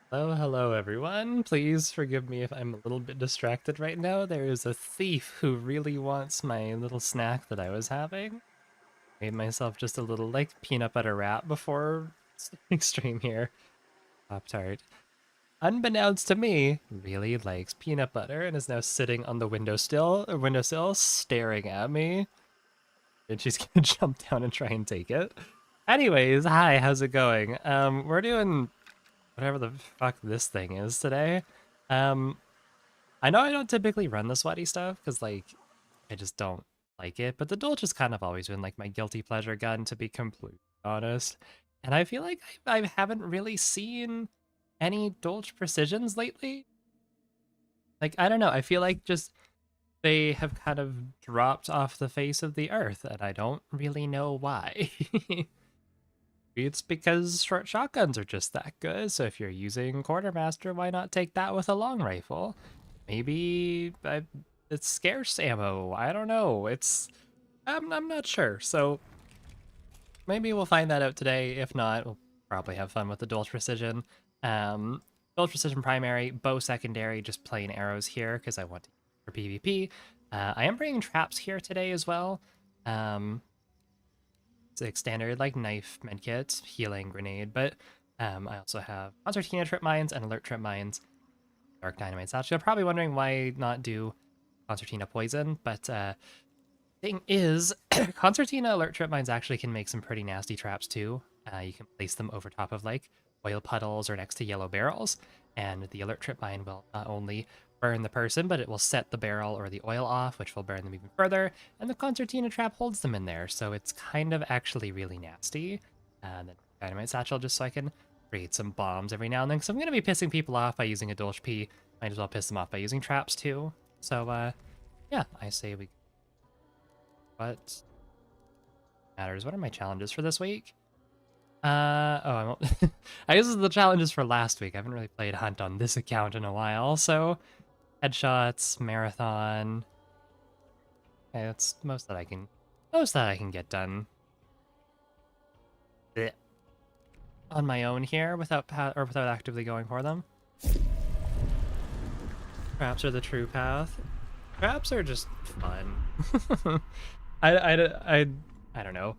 Hello everyone. Please forgive me if I'm a little bit distracted right now. There is a thief who really wants my little snack that I was having. Made myself just a little like peanut butter wrap before starting stream here. Pop-Tart. Unbeknownst to me, really likes peanut butter and is now sitting on the windowsill staring at me. And she's gonna jump down and try and take it. Anyways, hi, how's it going? We're doing whatever the fuck this thing is today. I know I don't typically run the sweaty stuff because like I just don't like it, but the dolch has kind of always been like my guilty pleasure gun, to be completely honest. And I feel like I haven't really seen any dolch precisions lately. Like, I don't know, I feel like just they have kind of dropped off the face of the earth, and I don't really know why. It's because short shotguns are just that good, so if you're using quartermaster, why not take that with a long rifle? Maybe it's scarce ammo, I don't know, I'm not sure, so maybe we'll find that out today. If not, we'll probably have fun with the dolch precision. Dolch precision primary, bow secondary, just plain arrows here, because I want to use for PvP. I am bringing traps here today as well. It's a standard like knife medkit, healing grenade, but I also have concertina trip mines and alert trip mines, dark dynamite satchel. You're probably wondering why not do concertina poison, but thing is, concertina alert trip mines actually can make some pretty nasty traps too. You can place them over top of like oil puddles or next to yellow barrels, and the alert trip mine will not only burn the person, but it will set the barrel or the oil off, which will burn them even further, and the concertina trap holds them in there, so it's kind of actually really nasty. And then dynamite satchel just so I can create some bombs every now and then, because I'm going to be pissing people off by using a dolch P. Might as well piss them off by using traps too. So, yeah, I say we... What matters? What are my challenges for this week? I won't... I guess the challenges for last week. I haven't really played Hunt on this account in a while, so... Headshots, marathon. Okay, that's most that I can get done. Blech. On my own here without actively going for them. Traps are the true path. Traps are just fun. I don't know.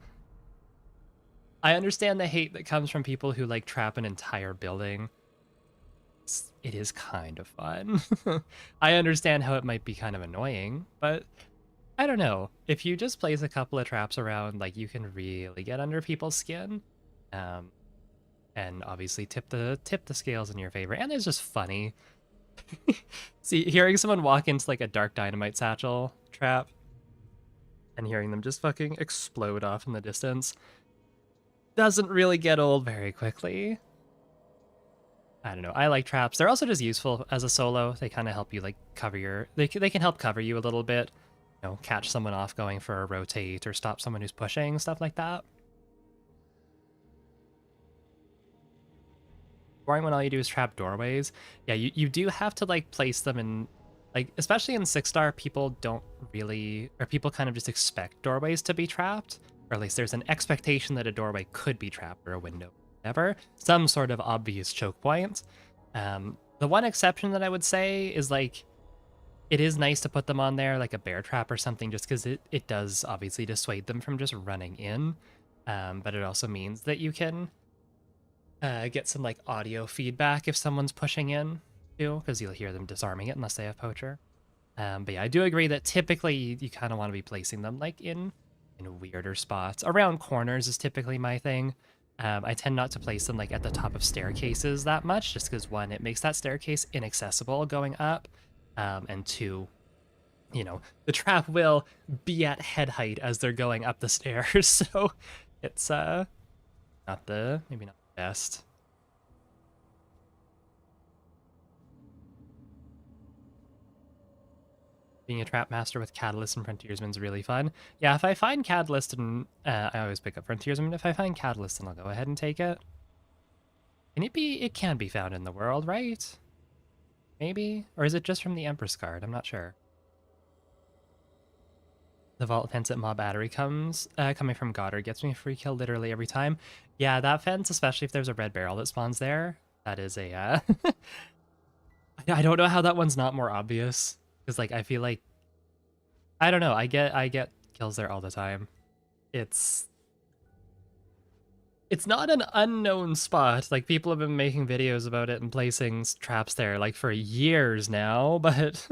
I understand the hate that comes from people who like trap an entire building. it is kind of fun. I understand how it might be kind of annoying, but I don't know. If you just place a couple of traps around, like, you can really get under people's skin, um, and obviously tip the scales in your favor. And it's just funny. See, hearing someone walk into like a dark dynamite satchel trap and hearing them just fucking explode off in the distance doesn't really get old very quickly. I don't know. I like traps. They're also just useful as a solo. They kind of help you like cover your. They can help cover you a little bit. You know, catch someone off going for a rotate or stop someone who's pushing, stuff like that. Boring when all you do is trap doorways. Yeah, you do have to like place them in, like, especially in 6-star, people don't really, or people kind of just expect doorways to be trapped, or at least there's an expectation that a doorway could be trapped or a window, whatever, some sort of obvious choke point. The one exception that I would say is like, it is nice to put them on there, like a bear trap or something, just because it does obviously dissuade them from just running in, but it also means that you can get some like audio feedback if someone's pushing in too, because you'll hear them disarming it unless they have poacher. But yeah, I do agree that typically you kind of want to be placing them like in weirder spots. Around corners is typically my thing. I tend not to place them like at the top of staircases that much, just because one, it makes that staircase inaccessible going up, and two, you know, the trap will be at head height as they're going up the stairs, so it's maybe not the best. Being a trap master with Catalyst and Frontiersman is really fun. Yeah, if I find Catalyst, and I always pick up Frontiersman. If I find Catalyst, then I'll go ahead and take it. It can be found in the world, right? Maybe? Or is it just from the Empress card? I'm not sure. The vault fence at Maw Battery coming from Goddard gets me a free kill literally every time. Yeah, that fence, especially if there's a red barrel that spawns there, that is a, I don't know how that one's not more obvious. Because, like, I feel like, I don't know, I get kills there all the time. It's not an unknown spot. Like, people have been making videos about it and placing traps there, like, for years now, but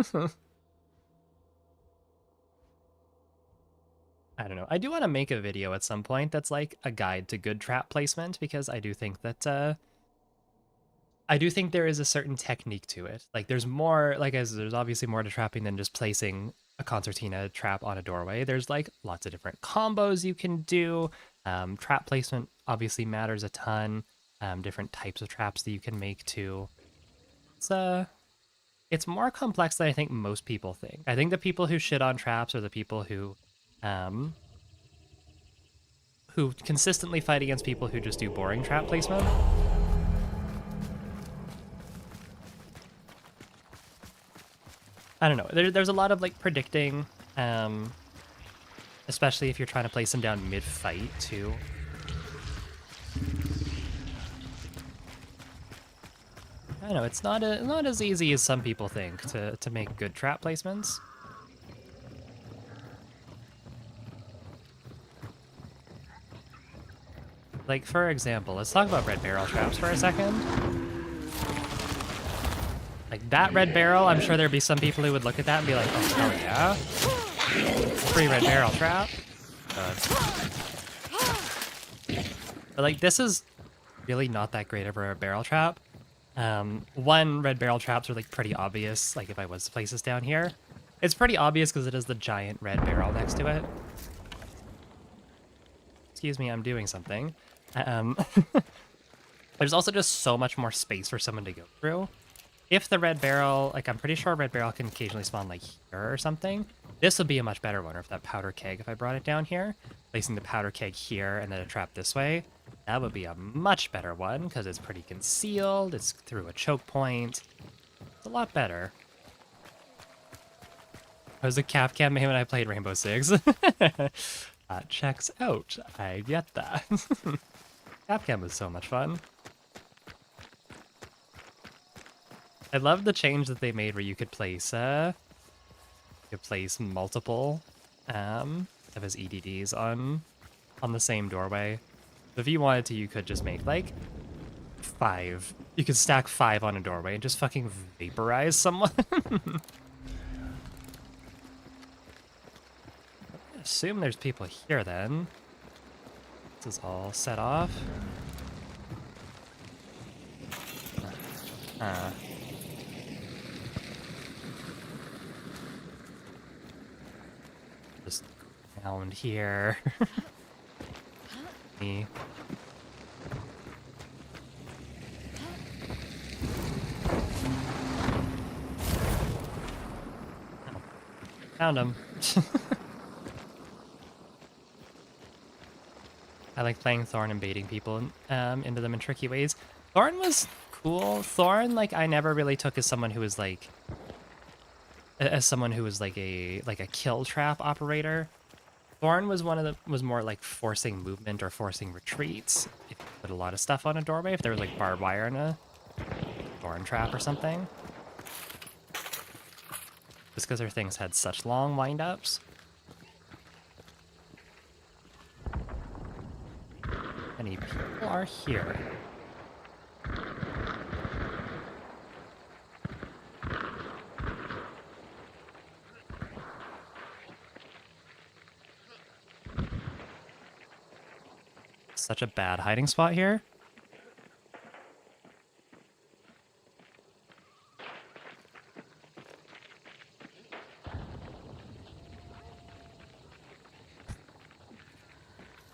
I don't know. I do want to make a video at some point that's like a guide to good trap placement, because I do think that there is a certain technique to it. Like, there's more, like, as there's obviously more to trapping than just placing a concertina trap on a doorway. There's like lots of different combos you can do. Trap placement obviously matters a ton. Different types of traps that you can make too. It's more complex than I think most people think. I think the people who shit on traps are the people who consistently fight against people who just do boring trap placement. I don't know. There's a lot of like predicting, especially if you're trying to place them down mid-fight too. I don't know. It's not as easy as some people think to make good trap placements. Like, for example, let's talk about red barrel traps for a second. Like, that red barrel, I'm sure there'd be some people who would look at that and be like, oh, hell yeah. Free red barrel trap. But, like, this is really not that great of a barrel trap. One, red barrel traps are, like, pretty obvious. Like, if I was to place this down here, it's pretty obvious because it has the giant red barrel next to it. Excuse me, I'm doing something. There's also just so much more space for someone to go through. If the red barrel, like, I'm pretty sure red barrel can occasionally spawn like here or something. This would be a much better one, or if that powder keg, if I brought it down here, placing the powder keg here and then a trap this way, that would be a much better one because it's pretty concealed. It's through a choke point. It's a lot better. I was a Capcom main when I played Rainbow Six. Checks out. I get that. Capcom was so much fun. I love the change that they made where you could place multiple of his EDDs on the same doorway. So if you wanted to, you could just make like 5. You could stack 5 on a doorway and just fucking vaporize someone. I assume there's people here then. This is all set off. Just around here. Me. Oh, found him. I like playing Thorn and baiting people into them in tricky ways. Thorn was cool. Thorn, like, I never really took as someone who was like a kill trap operator. Thorn was was more like forcing movement or forcing retreats. If you put a lot of stuff on a doorway, if there was like barbed wire in a thorn trap or something. Just because her things had such long wind-ups. Many people are here. Such a bad hiding spot here.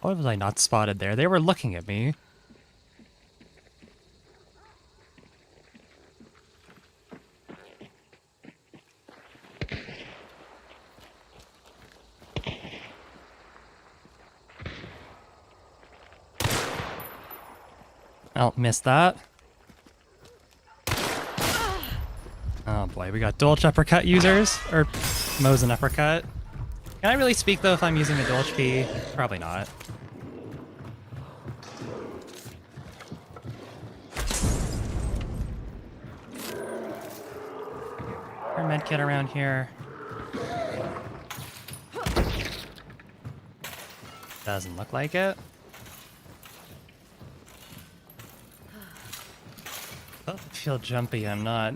Why was I not spotted there? They were looking at me. Oh, missed that. Oh boy, we got dolch uppercut users, or Mo's an uppercut. Can I really speak though if I'm using a dolch P? Probably not. Our medkit around here. Doesn't look like it. Oh, I feel jumpy. I'm not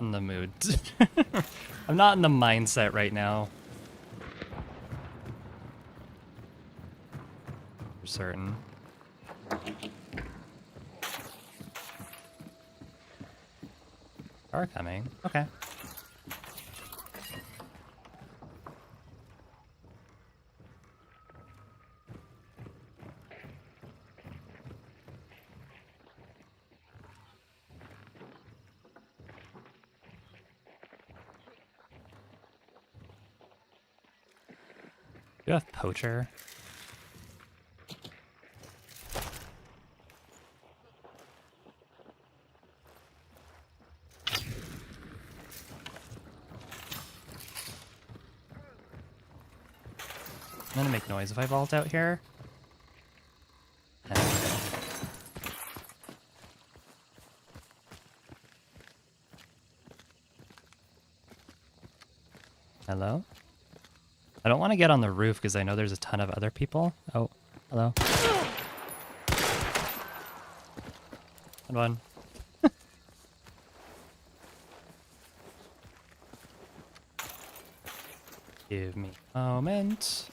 in the mood. I'm not in the mindset right now. For certain. Are coming. Okay. Do you have poacher? I'm gonna make noise if I vault out here. Hello? I don't want to get on the roof because I know there's a ton of other people. Oh, hello. Good one. Give me a moment.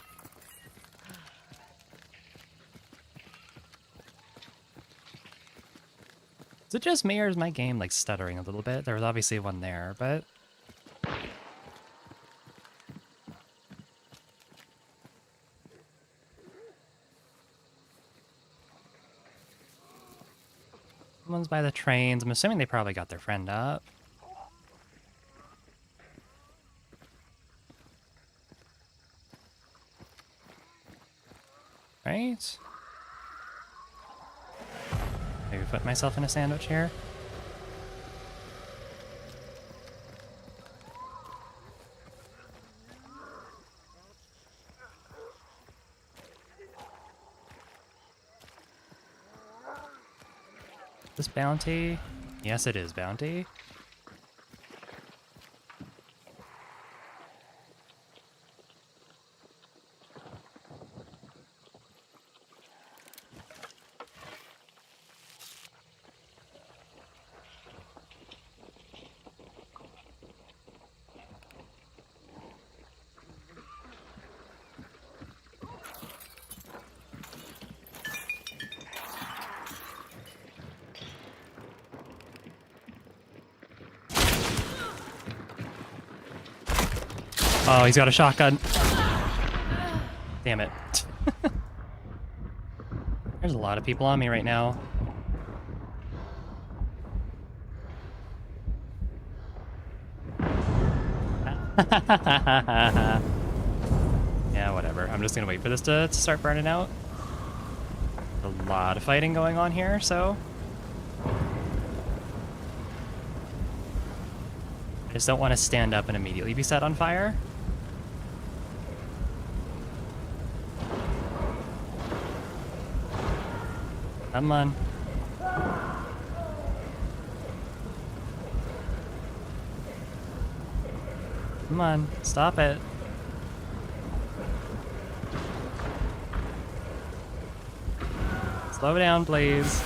Is it just me or is my game like stuttering a little bit? There was obviously one there, but... Someone's by the trains. I'm assuming they probably got their friend up. Right? Maybe put myself in a sandwich here. This bounty? Yes, it is bounty. Oh, he's got a shotgun. Damn it. There's a lot of people on me right now. Yeah, whatever. I'm just gonna wait for this to start burning out. A lot of fighting going on here, so... I just don't want to stand up and immediately be set on fire. Come on. Come on, stop it. Slow down, please.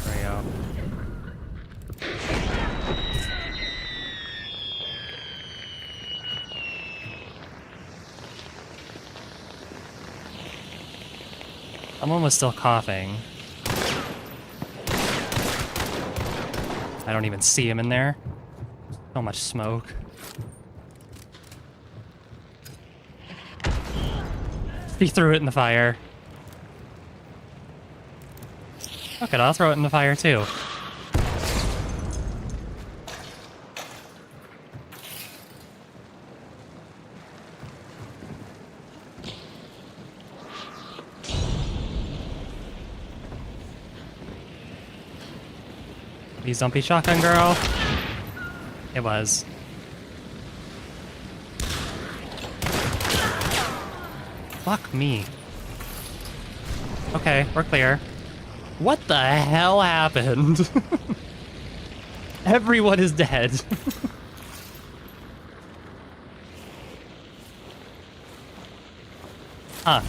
There we go. Someone was still coughing. I don't even see him in there. So much smoke. He threw it in the fire. Fuck it, I'll throw it in the fire too. Please don't be shotgun girl. It was. Fuck me. Okay, we're clear. What the hell happened? Everyone is dead. Huh.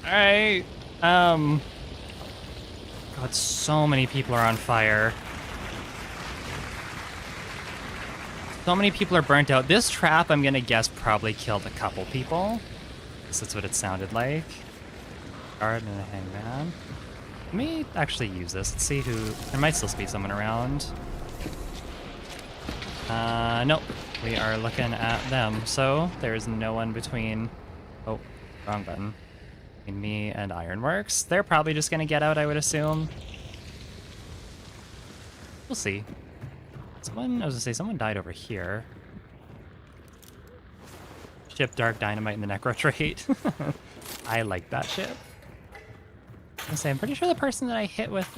Alright. God, so many people are on fire. So many people are burnt out. This trap, I'm gonna guess, probably killed a couple people. That's what it sounded like. Guard and a hangman. Let me actually use this. Let's see who... There might still be someone around. Nope. We are looking at them. So, there's no one between... Oh, wrong button. Between me and Ironworks. They're probably just gonna get out, I would assume. We'll see. Someone... I was gonna say, someone died over here. Ship Dark Dynamite in the Necro trait. I like that ship. I'm pretty sure the person that I hit with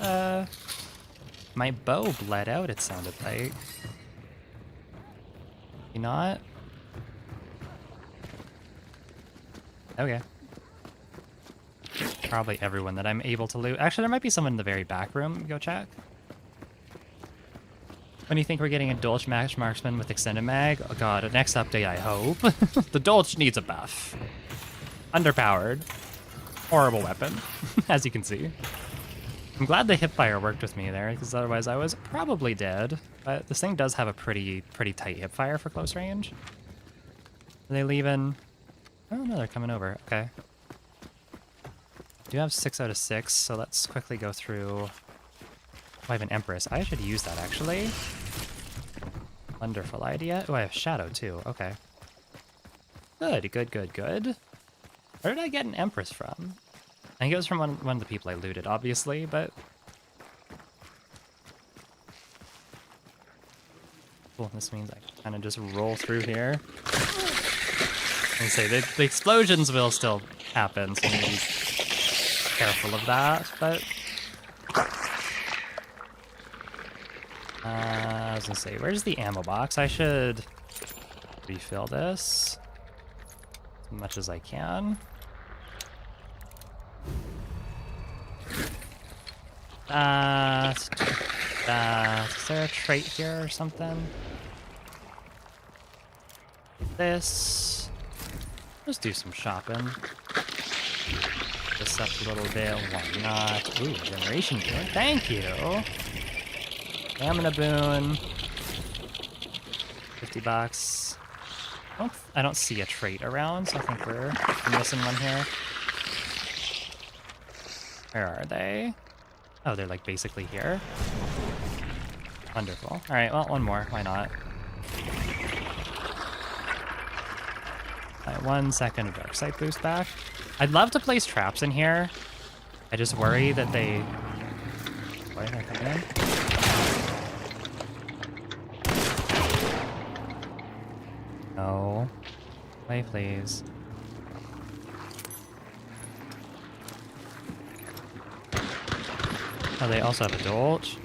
my bow bled out, it sounded like. You not? Okay. Probably everyone that I'm able to loot. Actually, there might be someone in the very back room. Go check. When do you think we're getting a dolch match marksman with extended mag? Oh god, next update, I hope. The dolch needs a buff. Underpowered. Horrible weapon, as you can see. I'm glad the hipfire worked with me there, because otherwise I was probably dead. But this thing does have a pretty tight hipfire for close range. Are they leaving? Oh no, they're coming over. Okay. I do have 6 out of 6, so let's quickly go through. Oh, I have an Empress. I should use that, actually. Wonderful idea. Oh, I have Shadow, too. Okay. Good. Where did I get an Empress from? I think it was from one of the people I looted, obviously, but... Cool, this means I can kind of just roll through here. And say, the explosions will still happen, so I need to be careful of that, but... I was gonna say, where's the ammo box? I should refill this as much as I can. Is there a trait here or something? This. Let's do some shopping. This up a little bit. Why not? Ooh, generation boon. Thank you. Stamina boon. 50 bucks. I don't see a trait around, so I think we're missing one here. Where are they? Oh, they're like basically here. Wonderful. Alright, well, one more. Why not? My 1 second of dark sight boost back. I'd love to place traps in here. I just worry that they... Why are they coming in? No. Play, please. Oh, they also have a dolch.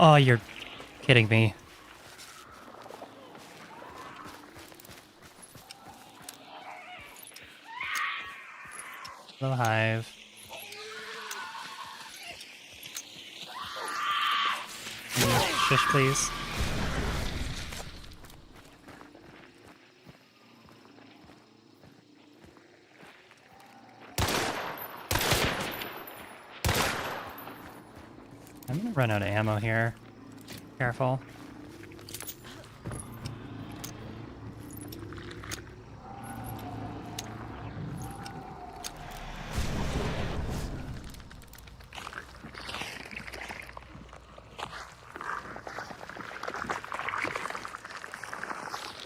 Oh, you're kidding me. Little hive. Shush, please. I'm gonna run out of ammo here. Careful.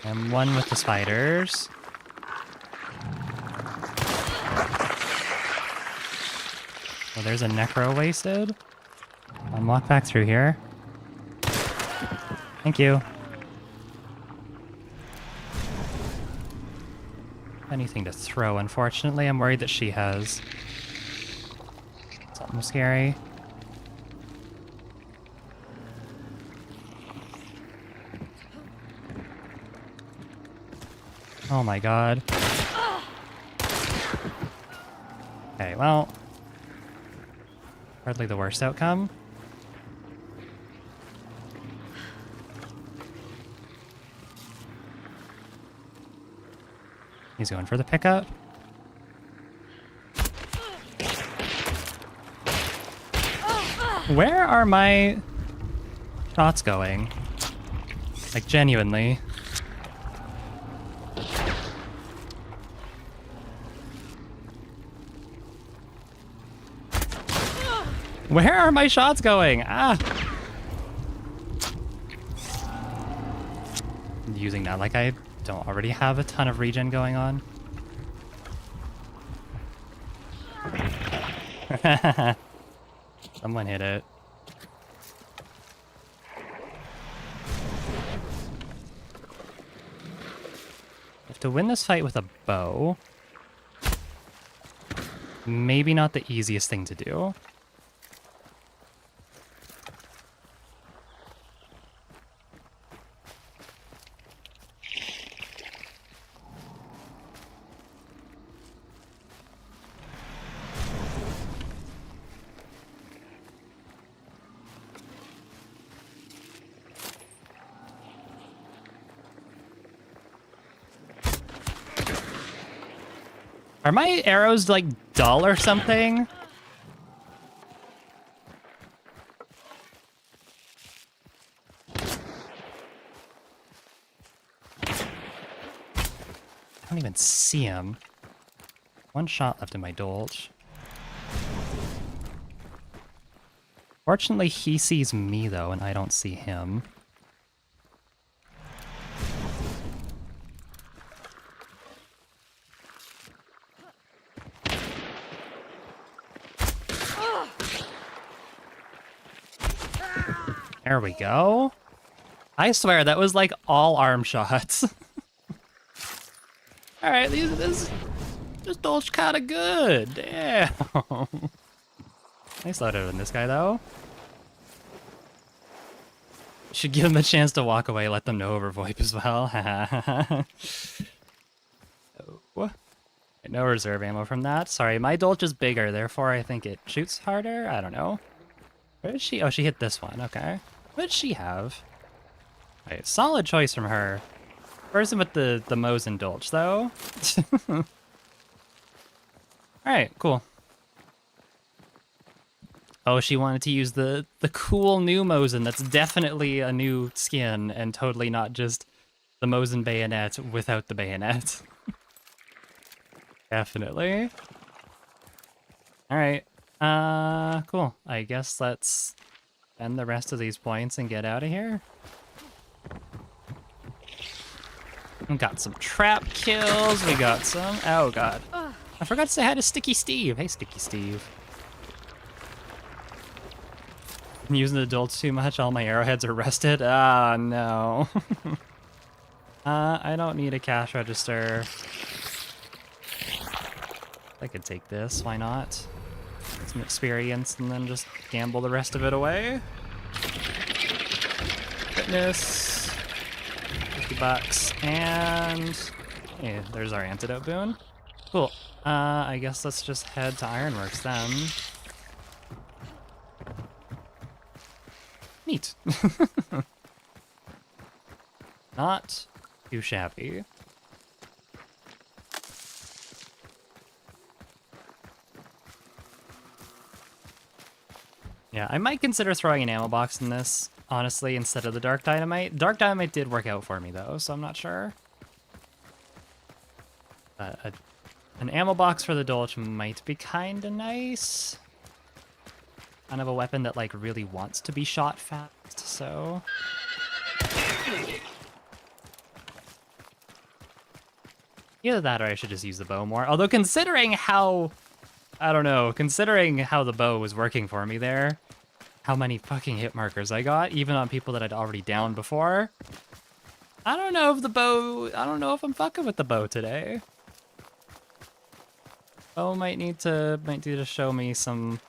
I'm one with the spiders. Oh, there's a necro wasted. I'll walk back through here. Thank you. Anything to throw, unfortunately. I'm worried that she has something scary. Oh my god. Okay, well, hardly the worst outcome. He's going for the pickup. Where are my shots going? Like, genuinely. Where are my shots going? Ah! I'm using that like I don't already have a ton of regen going on. Someone hit it. Have to win this fight with a bow. Maybe not the easiest thing to do. Are my arrows, like, dull or something? I don't even see him. One shot left in my dolch. Fortunately, he sees me, though, and I don't see him. There we go. I swear, that was like all arm shots. Alright, this dolch kinda good. Damn. Nice loadout in this guy, though. Should give them a chance to walk away, let them know over VoIP as well. Oh. No reserve ammo from that. Sorry, my dolch is bigger, therefore I think it shoots harder. I don't know. Where is she? Oh, she hit this one. Okay. What did she have? Right, solid choice from her. Person with the Mosin dolch, though. Alright, cool. Oh, she wanted to use the cool new Mosin. That's definitely a new skin and totally not just the Mosin bayonet without the bayonet. Definitely. All right. Cool. I guess let's spend the rest of these points and get out of here. We got some trap kills. We got some. Oh god. I forgot to say hi to Sticky Steve. Hey, Sticky Steve. I'm using the dolch too much. All my arrowheads are rusted. Ah, no. I don't need a cash register. I could take this. Why not? Get some experience and then just gamble the rest of it away. Fitness. $50. And yeah, there's our antidote boon. Cool. I guess let's just head to Ironworks then. Neat. Not too shabby. Yeah, I might consider throwing an ammo box in this, honestly, instead of the Dark Dynamite. Dark Dynamite did work out for me, though, so I'm not sure. But an ammo box for the Dolch might be kind of nice. Kind of a weapon that, like, really wants to be shot fast, so... Either that or I should just use the bow more. Although considering how... I don't know, considering how the bow was working for me there, how many fucking hit markers I got, even on people that I'd already downed before, I don't know if the bow... I don't know if I'm fucking with the bow today. Bow might need to show me some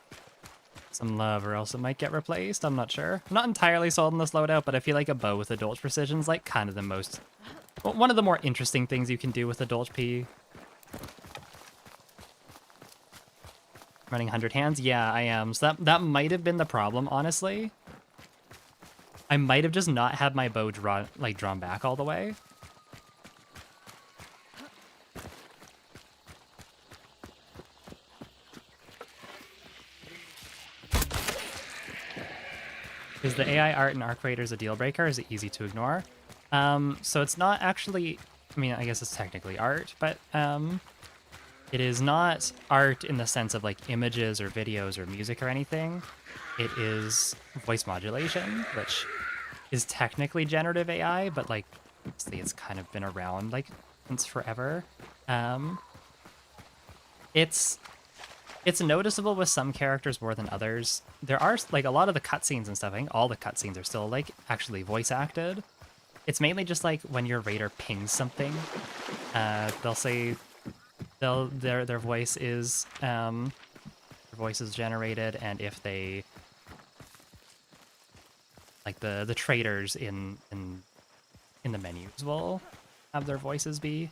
love, or else it might get replaced. I'm not sure. I'm not entirely sold on this loadout, but I feel like a bow with a Dolch precision is like kind of the most... Well, one of the more interesting things you can do with a Dolch P. Running 100 hands? Yeah, I am. So that might have been the problem, honestly. I might have just not had my bow drawn back all the way. Is the AI art in Arc Raiders a deal breaker? Is it easy to ignore? So it's not actually... I mean, I guess it's technically art, but it is not art in the sense of like images or videos or music or anything. It is voice modulation, which is technically generative AI, but like, honestly, it's kind of been around like since forever. It's noticeable with some characters more than others. There are like a lot of the cutscenes and stuff. I think all the cutscenes are still like actually voice acted. It's mainly just like when your raider pings something, they'll say their voice is generated, and if they like the traders in the menus will have their voices be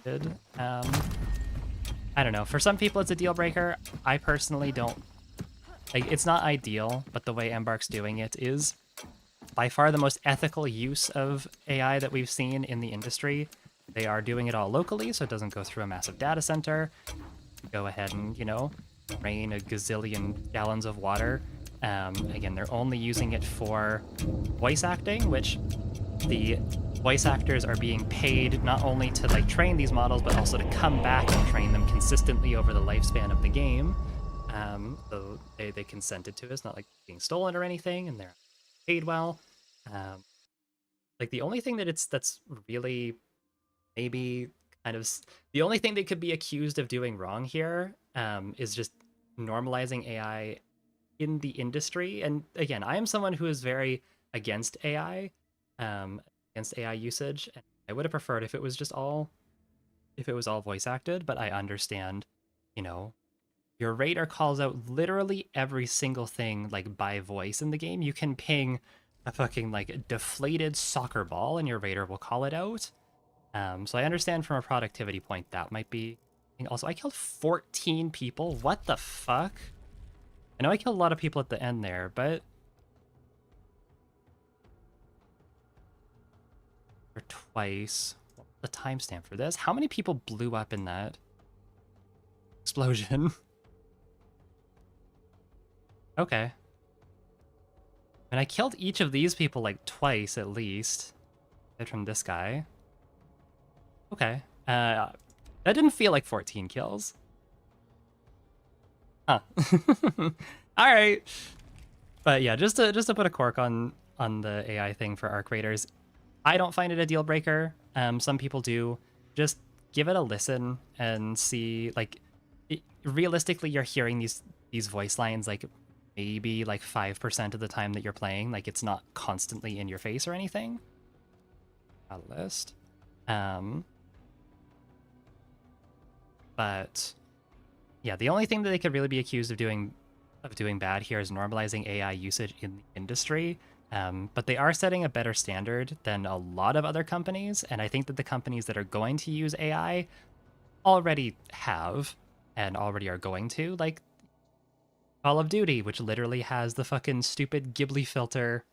good. I don't know. For some people, it's a deal breaker. I personally don't. Like, it's not ideal, but the way Embark's doing it is by far the most ethical use of AI that we've seen in the industry. They are doing it all locally, so it doesn't go through a massive data center. Go ahead and, you know, rain a gazillion gallons of water. Again, they're only using it for voice acting, which the voice actors are being paid not only to like train these models, but also to come back and train them consistently over the lifespan of the game. So they consented to it. It's not like being stolen or anything, and they're paid well. Like the only thing that's really maybe kind of the only thing they could be accused of doing wrong here is just normalizing AI in the industry. And again, I am someone who is very against AI. Against AI usage, and I would have preferred if it was all voice acted, but I understand, you know, your raider calls out literally every single thing like by voice in the game. You can ping a fucking like deflated soccer ball and your raider will call it out. So I understand from a productivity point that might be. Also, I killed 14 people. What the fuck? I know I killed a lot of people at the end there, but twice. What's the timestamp for this? How many people blew up in that explosion? Okay. And I killed each of these people like twice at least. Aside from this guy. Okay. That didn't feel like 14 kills. Huh. All right. But yeah, just to put a cork on the AI thing for arc raiders, I don't find it a deal breaker. Some people do. Just give it a listen and see. Like, realistically, you're hearing these voice lines like maybe like 5% of the time that you're playing. Like, it's not constantly in your face or anything. A list. But yeah, the only thing that they could really be accused of doing bad here is normalizing AI usage in the industry. But they are setting a better standard than a lot of other companies, and I think that the companies that are going to use AI already have and already are going to, like Call of Duty, which literally has the fucking stupid Ghibli filter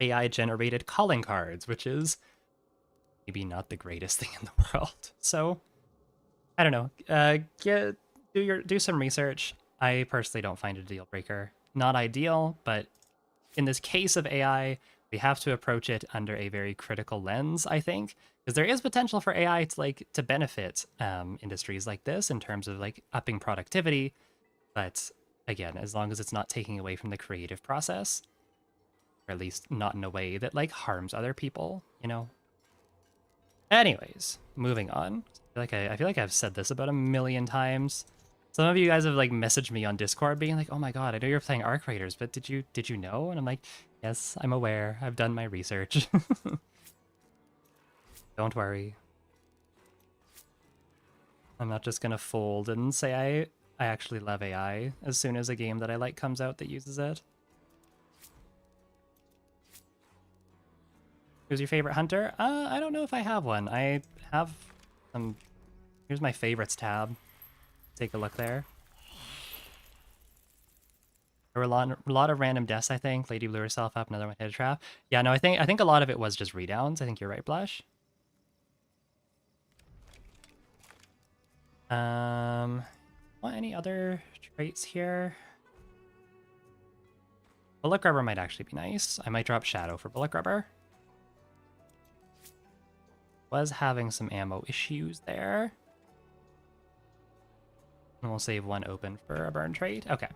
AI generated calling cards, which is maybe not the greatest thing in the world. So I don't know. Do some research. I personally don't find it a deal breaker. Not ideal, but in this case of AI, we have to approach it under a very critical lens, I think, because there is potential for AI to benefit industries like this in terms of like upping productivity. But again, as long as it's not taking away from the creative process, or at least not in a way that like harms other people, you know. Anyways, moving on. I feel like I've said this about a million times. Some of you guys have like messaged me on Discord being like, "Oh my god, I know you're playing Arc Raiders, but did you know?" And I'm like, "Yes, I'm aware. I've done my research." Don't worry. I'm not just gonna fold and say I actually love AI as soon as a game that I like comes out that uses it. Who's your favorite hunter? I don't know if I have one. I have some. Here's my favorites tab. Take a look there. There were a lot of random deaths, I think. Lady blew herself up, another one hit a trap. Yeah, no, I think a lot of it was just redowns. I think you're right, Blush. Want any other traits here? Bullet Rubber might actually be nice. I might drop Shadow for Bullet Rubber. Was having some ammo issues there. And we'll save one open for a burn trait. Okay.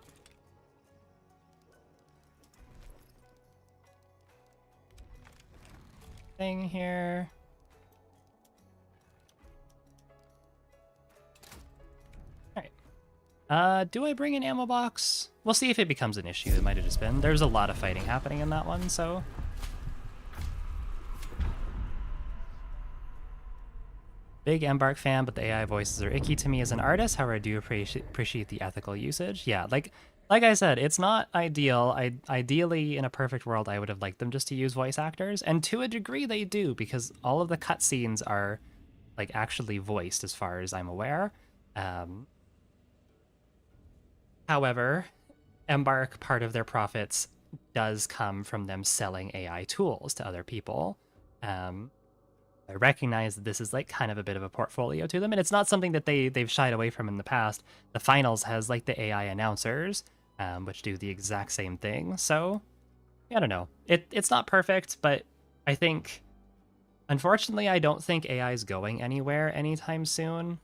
Thing here. Alright. Do I bring an ammo box? We'll see if it becomes an issue. It might have just been. There's a lot of fighting happening in that one, so... Big Embark fan, but the AI voices are icky to me as an artist. However, I do appreciate the ethical usage. Yeah, like I said, it's not ideal. Ideally, in a perfect world, I would have liked them just to use voice actors, and to a degree they do, because all of the cutscenes are like actually voiced as far as I'm aware. However, Embark, part of their profits does come from them selling AI tools to other people. I recognize that this is like kind of a bit of a portfolio to them, and it's not something that they've shied away from in the past. The finals has like the AI announcers, which do the exact same thing. So I don't know. It's not perfect, but I think, unfortunately, I don't think AI is going anywhere anytime soon.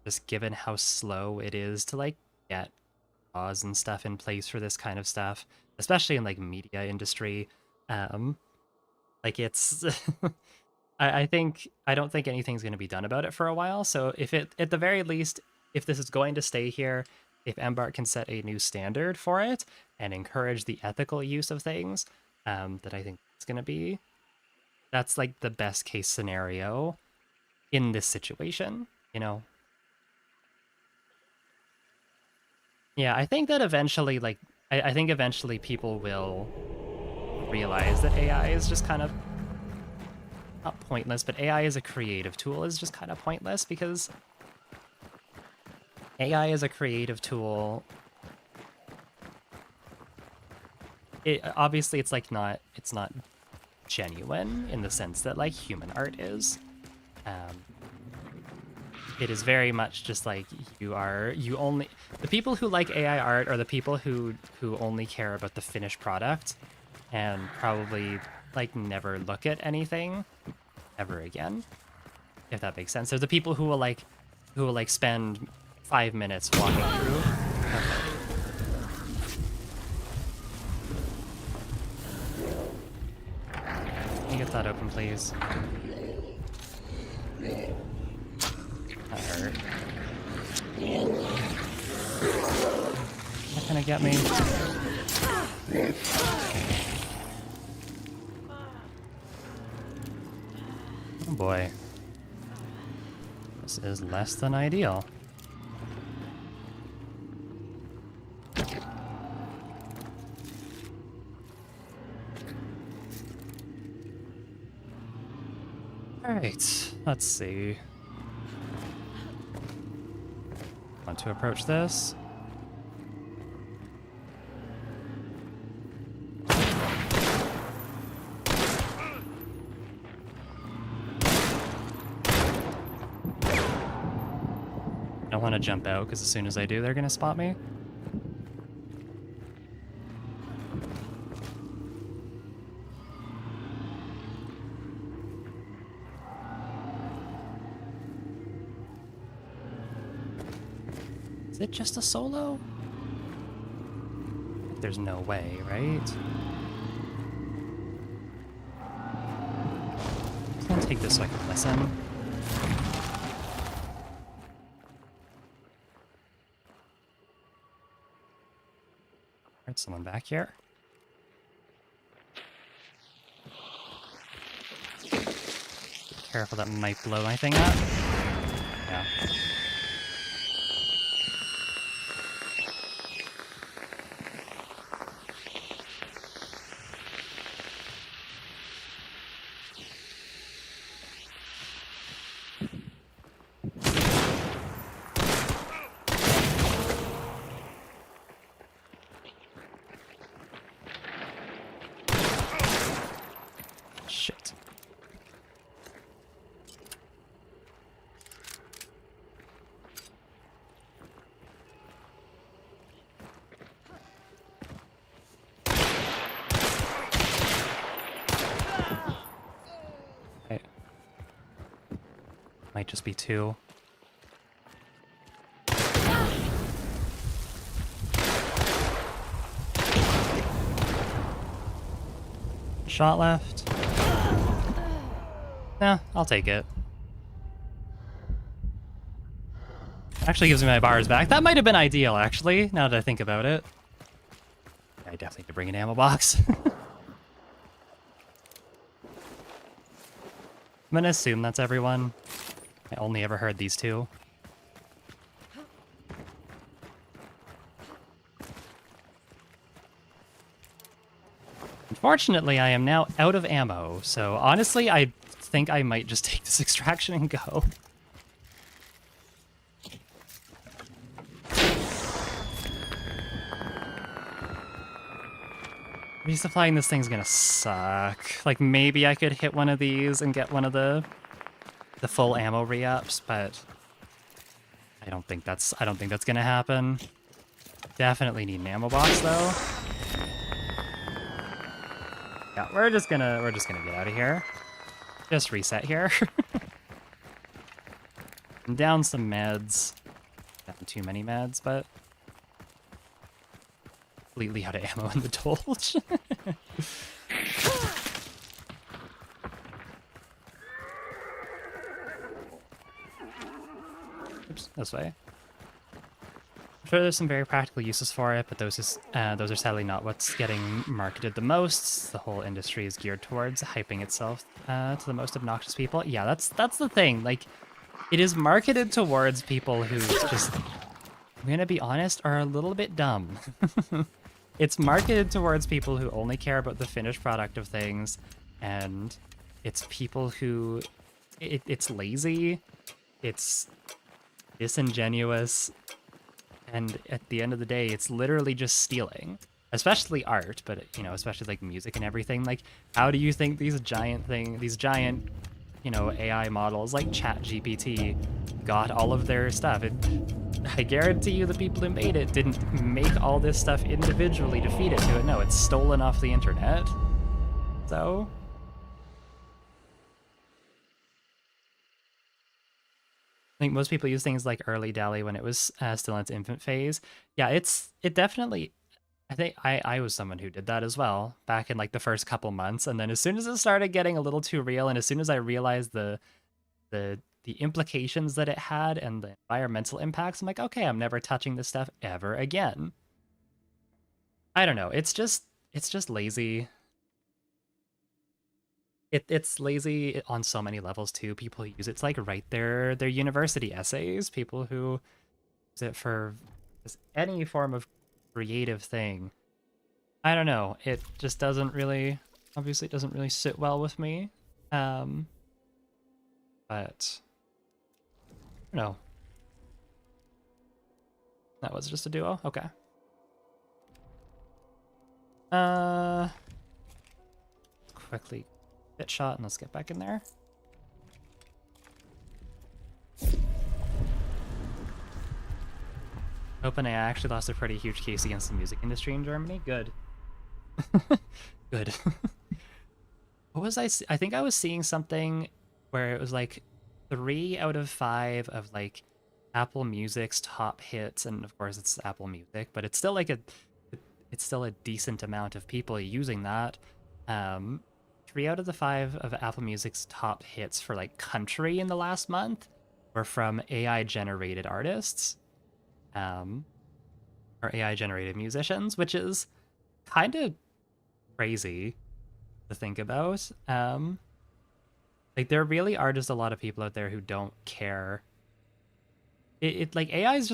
Just given how slow it is to like get laws and stuff in place for this kind of stuff, especially in like media industry. Like it's I don't think anything's going to be done about it for a while. So if it, at the very least, if this is going to stay here, if Embark can set a new standard for it and encourage the ethical use of things, that I think it's going to be, that's like the best case scenario in this situation, you know? Yeah, I think that eventually, like, I think eventually people will realize that AI is just kind of not pointless, but AI as a creative tool is just kind of pointless, because AI as a creative tool, obviously it's like it's not genuine in the sense that like human art is. it is very much just like the people who like AI art are the people who only care about the finished product and probably like never look at anything ever again, if that makes sense. They're the people who will like spend 5 minutes walking through. Okay. Can you get that open, please? That hurt. Not gonna get me. Oh boy. This is less than ideal. Alright, let's see. Want to approach this? I want to jump out because as soon as I do, they're going to spot me. Is it just a solo? There's no way, right? I'm gonna take this so I can listen. There's someone back here. Be careful, that might blow my thing up. Yeah. Shit. Okay. Might just be two. Shot left. Yeah, I'll take it. Actually gives me my bars back. That might have been ideal, actually, now that I think about it. I definitely need to bring an ammo box. I'm gonna assume that's everyone. I only ever heard these two. Unfortunately, I am now out of ammo, so honestly, I think I might just take this extraction and go. Resupplying this thing's gonna suck. Like, maybe I could hit one of these and get one of the full ammo re-ups, but I don't think that's gonna happen. Definitely need an ammo box though. Yeah, we're just gonna get out of here. Just reset here. I'm down some meds. Down too many meds, but completely out of ammo in the dolch. Oops, this way. I'm sure there's some very practical uses for it, but those are sadly not what's getting marketed the most. The whole industry is geared towards hyping itself to the most obnoxious people. Yeah, that's the thing. Like, it is marketed towards people who just, I'm gonna be honest, are a little bit dumb. It's marketed towards people who only care about the finished product of things, and it's people who, it's lazy, it's disingenuous, and at the end of the day, it's literally just stealing. Especially art, but, you know, especially like music and everything. Like, how do you think these giant you know, AI models like ChatGPT got all of their stuff. I guarantee you the people who made it didn't make all this stuff individually to feed it to it. No, it's stolen off the internet. So I think most people use things like early DALL-E when it was still in its infant phase. Yeah, it definitely. I think I was someone who did that as well back in like the first couple months, and then as soon as it started getting a little too real, and as soon as I realized the implications that it had and the environmental impacts, I'm like, okay, I'm never touching this stuff ever again. I don't know. It's just lazy. It's lazy on so many levels too. People use it to like write their university essays. People who use it for just any form of creative thing. I don't know. It just doesn't really, obviously, it doesn't really sit well with me. Um, but no, that was just a duo. Okay. Uh, quickly hit shot and let's get back in there. OpenAI actually lost a pretty huge case against the music industry in Germany. Good. Good. What was I think I was seeing something where it was like 3 out of 5 of like Apple Music's top hits, and of course it's Apple Music, but it's still like it's still a decent amount of people using that. 3 out of the 5 of Apple Music's top hits for like country in the last month were from AI generated artists, or AI generated musicians, which is kind of crazy to think about. Like there really are just a lot of people out there who don't care. It like AI is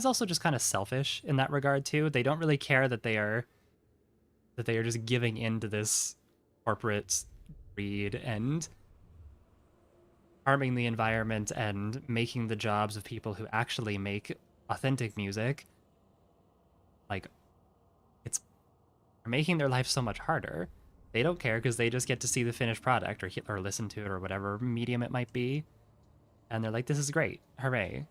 also just kind of selfish in that regard too. They don't really care that they are just giving in to this corporate greed and harming the environment and making the jobs of people who actually make authentic music like it's making their life so much harder. They don't care because they just get to see the finished product or listen to it or whatever medium it might be, and they're like, "This is great, hooray!"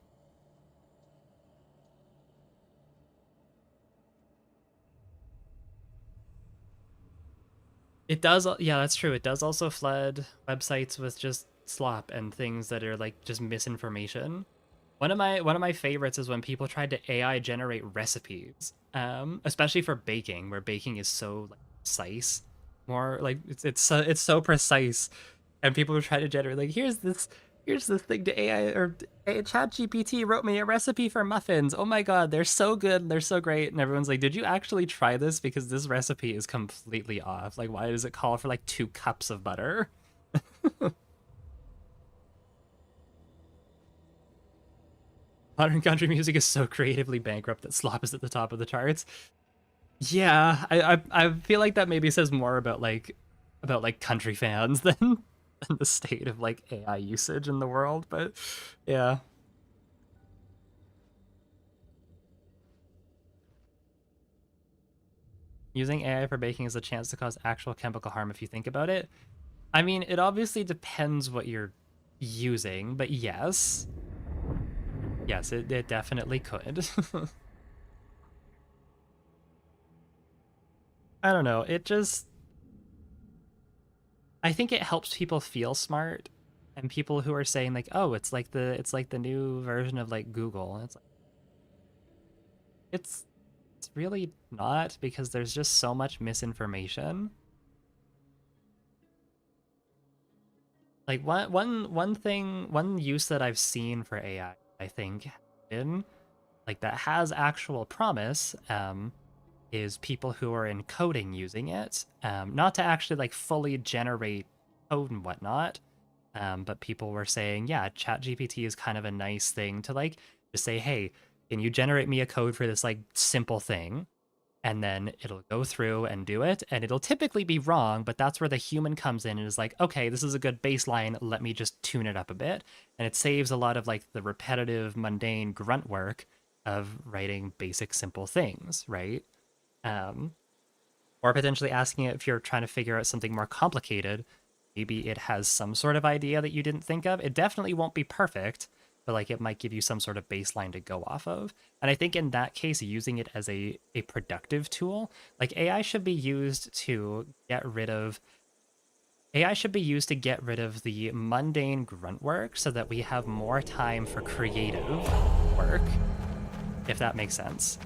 It does, yeah, that's true. It does also flood websites with just slop and things that are like just misinformation. One of my favorites is when people tried to AI generate recipes, especially for baking, where baking is so like precise, more like it's so precise, and people would try to generate like here's this thing to AI or ChatGPT wrote me a recipe for muffins. Oh my god, they're so good, they're so great, and everyone's like, did you actually try this? Because this recipe is completely off. Like, why does it call for like 2 cups of butter? Modern country music is so creatively bankrupt that slop is at the top of the charts. Yeah, I feel like that maybe says more about like country fans than the state of like AI usage in the world. But yeah, using AI for baking is a chance to cause actual chemical harm if you think about it. I mean, it obviously depends what you're using, but yes, it definitely could. I don't know. I think it helps people feel smart, and people who are saying like, "Oh, it's like the new version of like Google." And it's like it's really not, because there's just so much misinformation. Like one use that I've seen for AI, I think, in like that has actual promise, is people who are in coding using it, not to actually like fully generate code and whatnot, but people were saying, yeah, ChatGPT is kind of a nice thing to like just say, hey, can you generate me a code for this like simple thing? And then it'll go through and do it, and it'll typically be wrong, but that's where the human comes in and is like, okay, this is a good baseline, let me just tune it up a bit. And it saves a lot of like the repetitive, mundane grunt work of writing basic, simple things, right? Um, or potentially asking it if you're trying to figure out something more complicated. maybe it has some sort of idea that you didn't think of. It definitely won't be perfect, but like it might give you some sort of baseline to go off of. And I think in that case, using it as a productive tool, like AI should be used to get rid of the mundane grunt work so that we have more time for creative work, if that makes sense.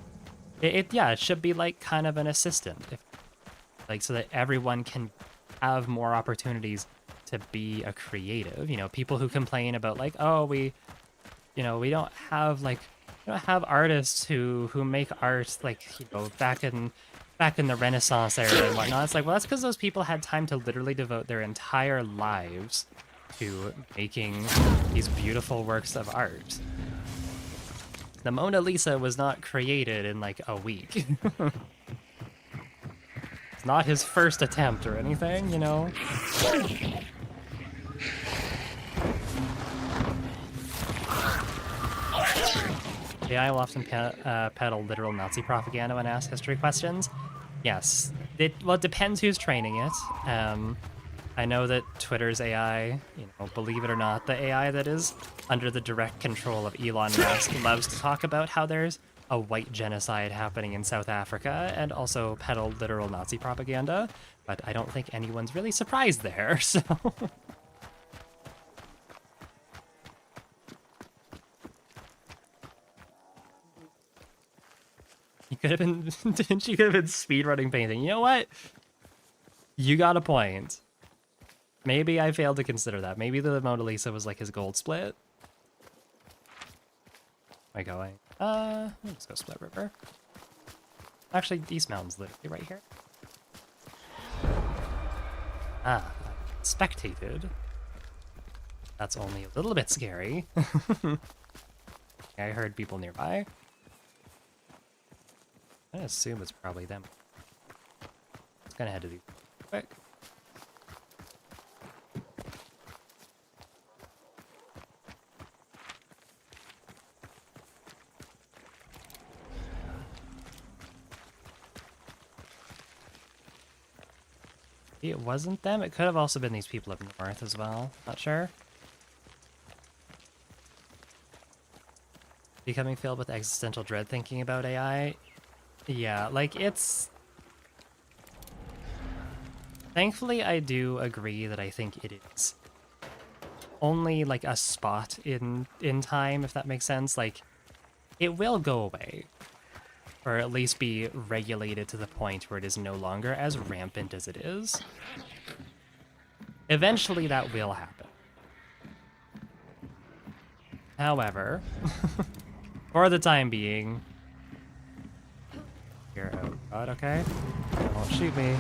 It should be like kind of an assistant, so that everyone can have more opportunities to be a creative. People who complain about like, oh, we don't have artists who make art like, back in the Renaissance era and whatnot. It's like, well, that's because those people had time to literally devote their entire lives to making these beautiful works of art. The Mona Lisa was not created in like a week. It's not his first attempt or anything, AI will often peddle literal Nazi propaganda when asked history questions. Yes. It depends who's training it. I know that Twitter's AI, believe it or not, the AI that is under the direct control of Elon Musk loves to talk about how there's a white genocide happening in South Africa and also peddle literal Nazi propaganda, but I don't think anyone's really surprised there, so... She could have been speedrunning painting. You know what? You got a point. Maybe I failed to consider that. Maybe the Mona Lisa was like his gold split. Am I going? Let's go Split River. Actually, East Mountain's literally right here. Ah, spectated. That's only a little bit scary. I heard people nearby. I assume it's probably them. It's gonna head to these quick. It wasn't them. It could have also been these people up north as well. Not sure. Becoming filled with existential dread thinking about AI. Yeah, like it's... Thankfully, I do agree that I think it is only like a spot in time, if that makes sense. Like, it will go away. Or at least be regulated to the point where it is no longer as rampant as it is. Eventually, that will happen. However, for the time being... Here, oh god, okay. Don't shoot me.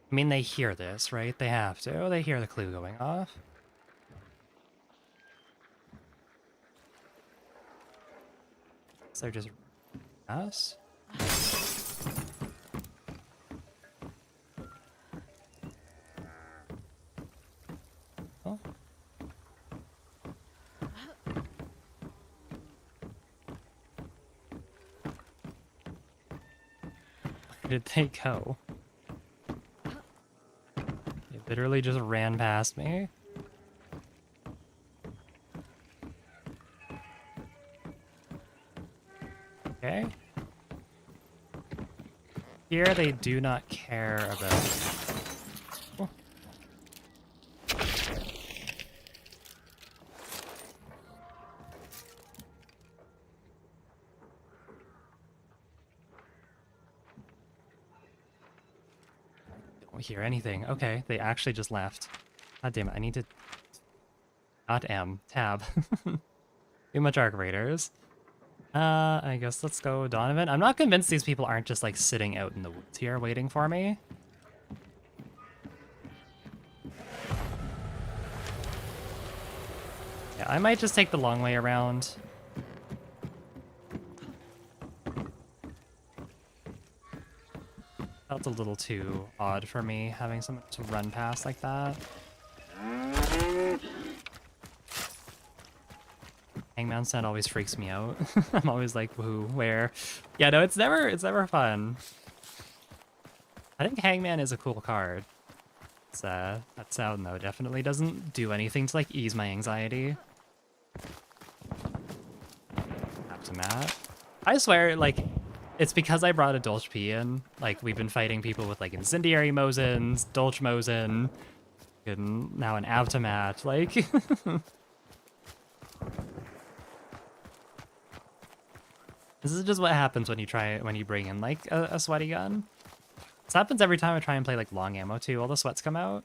I mean, they hear this, right? They have to. They hear the clue going off. So they're just us? Oh. Where did they go? Literally just ran past me. Okay. Here they do not care about... Oh. Don't hear anything. Okay, they actually just left. God damn it, I need to... Not M. Tab. Too much Arc Raiders. I guess let's go Donovan. I'm not convinced these people aren't just like sitting out in the woods here waiting for me. Yeah, I might just take the long way around. Felt a little too odd for me having someone to run past like that. Hangman sound always freaks me out. I'm always like, who, where? Yeah, no, it's never fun. I think Hangman is a cool card. It's, that sound though definitely doesn't do anything to like ease my anxiety. Matt. I swear, like, it's because I brought a Dolch P in. Like, we've been fighting people with, like, Incendiary Mosins, Dolch Mosin, and now an Avtomat. Like, this is just what happens when you bring in, like, a sweaty gun. This happens every time I try and play, like, long ammo, too. All the sweats come out.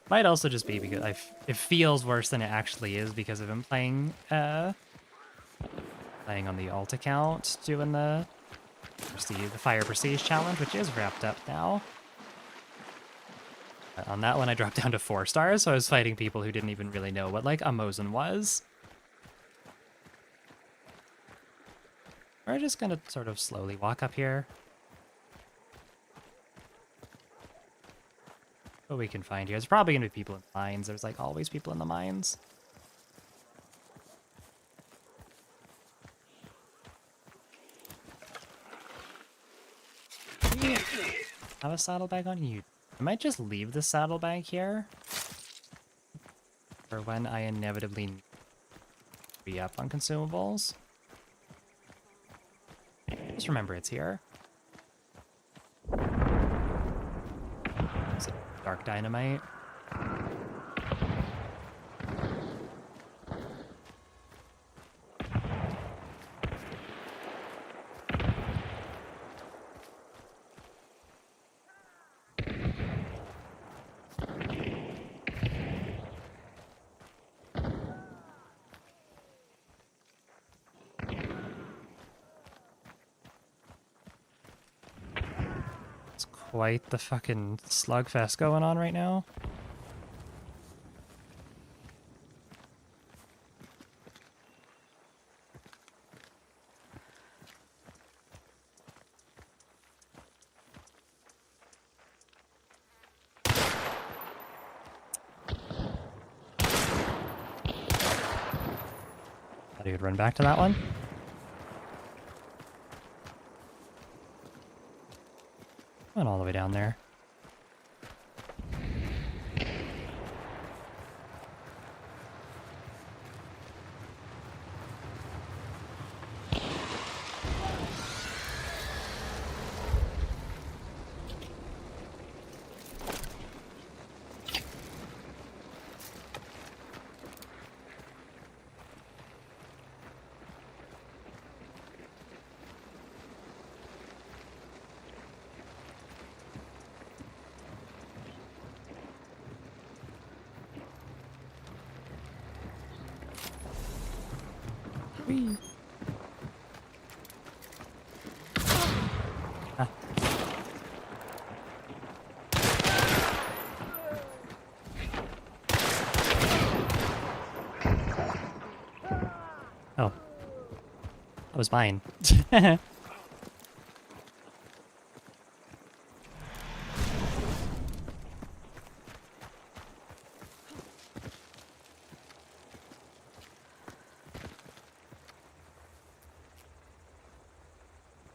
Might also just be because it feels worse than it actually is because I've been playing on the alt account, doing the Fire Prestige challenge, which is wrapped up now. On that one, I dropped down to 4 stars, so I was fighting people who didn't even really know what, like, a Mosin was. We're just gonna sort of slowly walk up here. What we can find here. There's probably gonna be people in the mines. There's, like, always people in the mines. Have a saddlebag on you. I might just leave the saddlebag here for when I inevitably be up on consumables. Just remember it's here. It's a dark dynamite. Quite the fucking slugfest going on right now. Thought he would run back to that one. Went all the way down there. Whee. Ah. Oh. That was mine.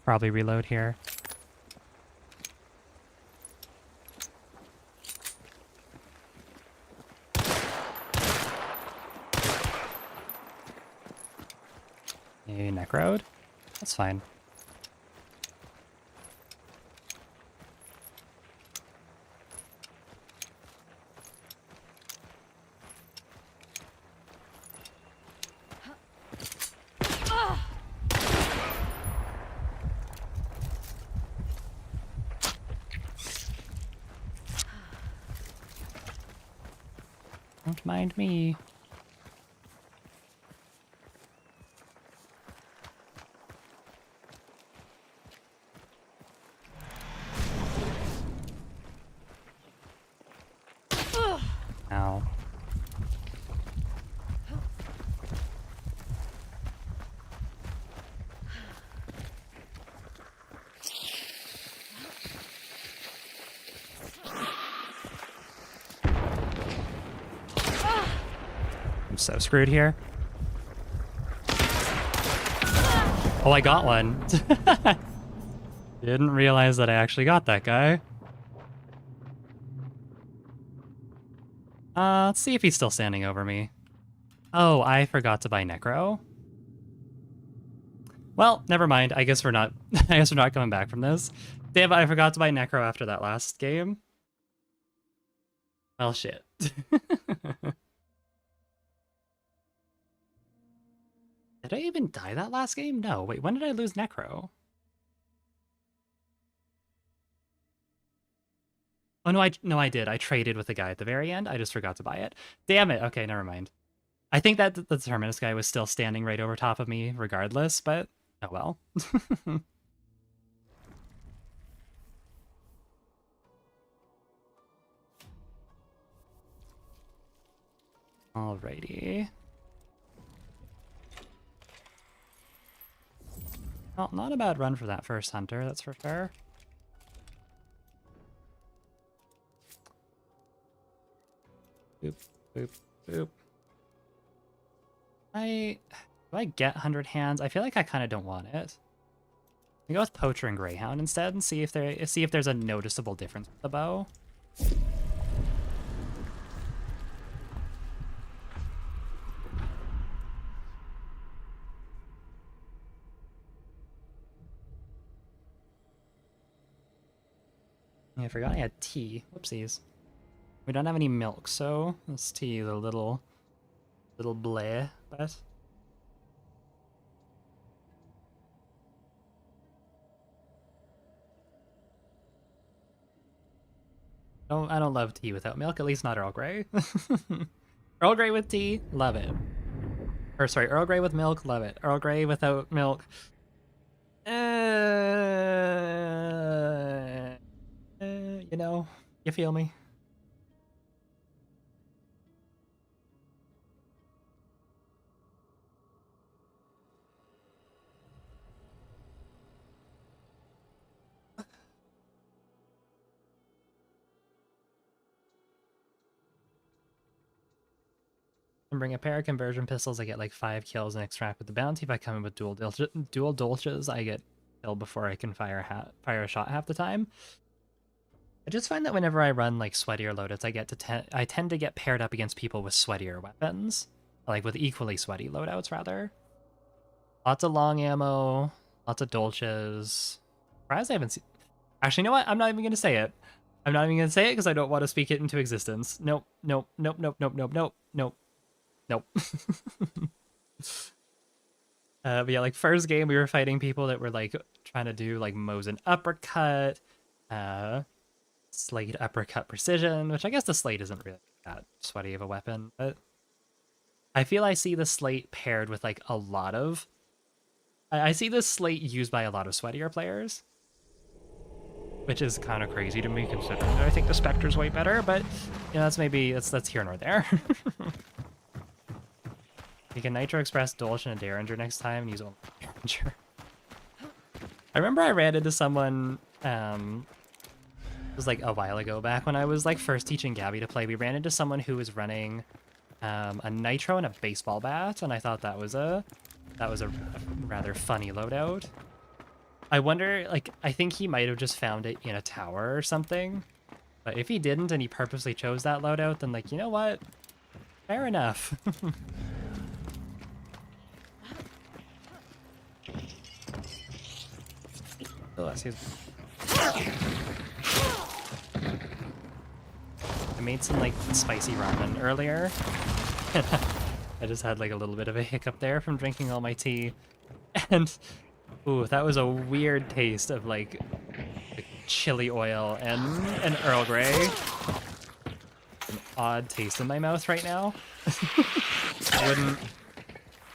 Probably reload here. A neck road? That's fine. Don't mind me. Ow. so screwed here. Oh, I got one. Didn't realize that I actually got that guy. Let's see if he's still standing over me. Oh, I forgot to buy Necro. Well, never mind. I guess we're not I guess we're not coming back from this. Damn, I forgot to buy Necro after that last game. Well, shit. Did I even die that last game? No. Wait, when did I lose Necro? Oh, no, I did. I traded with the guy at the very end. I just forgot to buy it. Damn it. Okay, never mind. I think that the Terminus guy was still standing right over top of me regardless, but oh well. Alrighty. Well, not a bad run for that first hunter, that's for sure. Boop, boop, boop. Do I get 100 hands? I feel like I kind of don't want it. We go with Poacher and Greyhound instead and see if there's a noticeable difference with the bow. Yeah, I forgot I had tea. Whoopsies. We don't have any milk, so this tea is a little bleh, but I don't love tea without milk, at least not Earl Grey. Earl Grey with tea, love it. Or sorry, Earl Grey with milk, love it. Earl Grey without milk. You know, you feel me? And bring a pair of conversion pistols, I get like 5 kills and extract with the bounty. If I come in with dual dolches, I get killed before I can fire a shot half the time. I just find that whenever I run like sweatier loadouts, I tend to get paired up against people with sweatier weapons, like with equally sweaty loadouts rather. Lots of long ammo, lots of dolches. Surprised I haven't seen. Actually, you know what? I'm not even gonna say it. I'm not even gonna say it because I don't want to speak it into existence. Nope, nope, nope, nope, nope, nope, nope, nope, nope. But yeah, like first game we were fighting people that were like trying to do like Mosin uppercut, Slate uppercut precision, which I guess the Slate isn't really that sweaty of a weapon, but I feel I see the Slate paired with like a lot of. I see this Slate used by a lot of sweatier players, which is kind of crazy to me considering I think the Spectre's way better, but you know, that's here nor there. You can Nitro Express, Dolch, and a Derringer next time and use only Derringer. I remember I ran into someone, it was like a while ago back when I was like first teaching Gabby to play. We ran into someone who was running a Nitro and a baseball bat, and I thought that was a rather funny loadout. I wonder, like, I think he might have just found it in a tower or something. But if he didn't and he purposely chose that loadout, then like, you know what? Fair enough. Oh, excuse me. I made some like spicy ramen earlier. I just had like a little bit of a hiccup there from drinking all my tea. And ooh, that was a weird taste of like chili oil and Earl Grey. An odd taste in my mouth right now. I wouldn't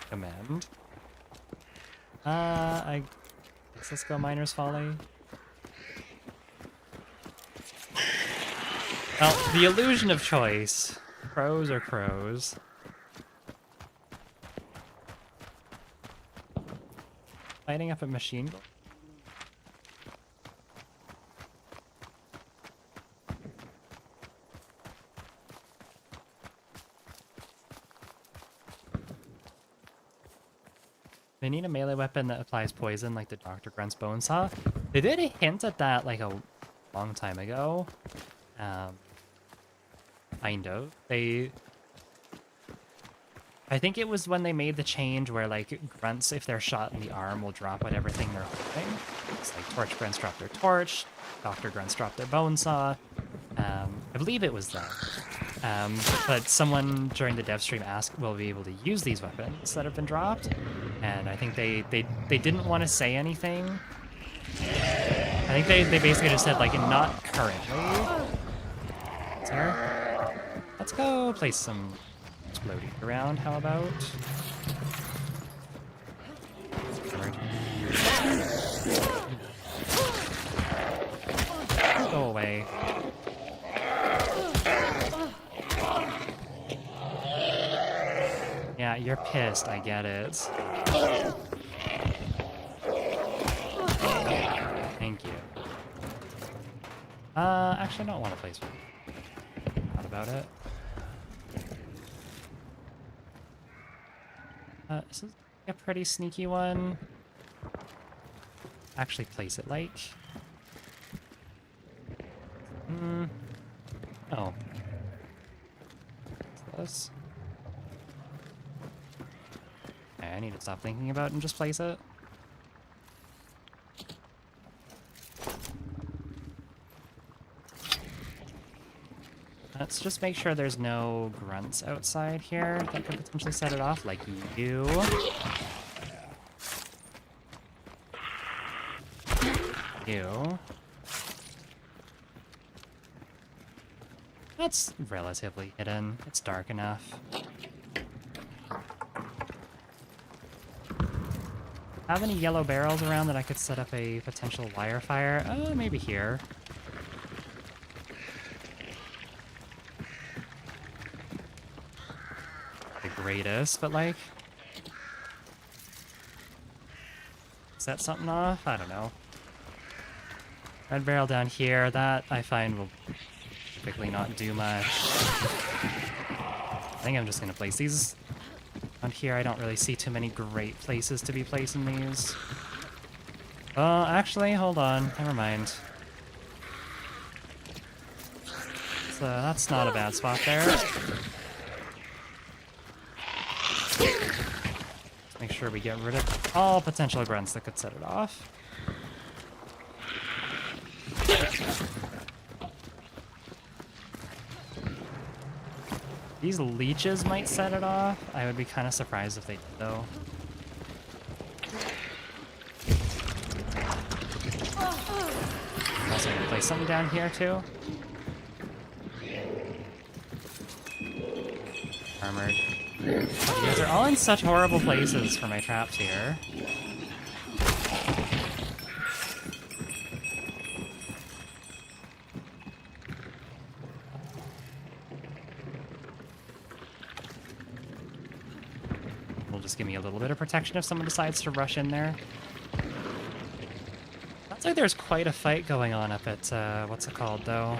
recommend. I guess let's go Miner's Folly. Well, the illusion of choice. Crows or crows. Lighting up a machine gun. They need a melee weapon that applies poison like the Dr. Grunt's bone saw. They did hint at that like a long time ago. Kind of. I think it was when they made the change where like grunts, if they're shot in the arm, will drop whatever thing they're holding. It's like torch grunts drop their torch, Dr. Grunts drop their bone saw. I believe it was that. But someone during the dev stream asked, will we be able to use these weapons that have been dropped? And I think they didn't want to say anything. I think they basically just said, like, not currently. What's here? Let's go place some exploding around, how about? Go away. Yeah, you're pissed, I get it. Thank you. Actually, I don't want to place one. Thought about it. This is a pretty sneaky one. Actually place it like... Oh. What's this? Okay, I need to stop thinking about it and just place it. Let's just make sure there's no grunts outside here that could potentially set it off, like you. You. That's relatively hidden. It's dark enough. Have any yellow barrels around that I could set up a potential wire fire? Maybe here. Greatest, but like, set something off? I don't know. Red barrel down here, that I find will typically not do much. I think I'm just gonna place these on here. I don't really see too many great places to be placing these. Actually, hold on, never mind. So that's not a bad spot there. Make sure we get rid of all potential grunts that could set it off. These leeches might set it off. I would be kind of surprised if they did, though. I'm also gonna place something down here, too. Armored. You guys are all in such horrible places for my traps here. Will just give me a little bit of protection if someone decides to rush in there. Sounds like there's quite a fight going on up at, what's it called, though?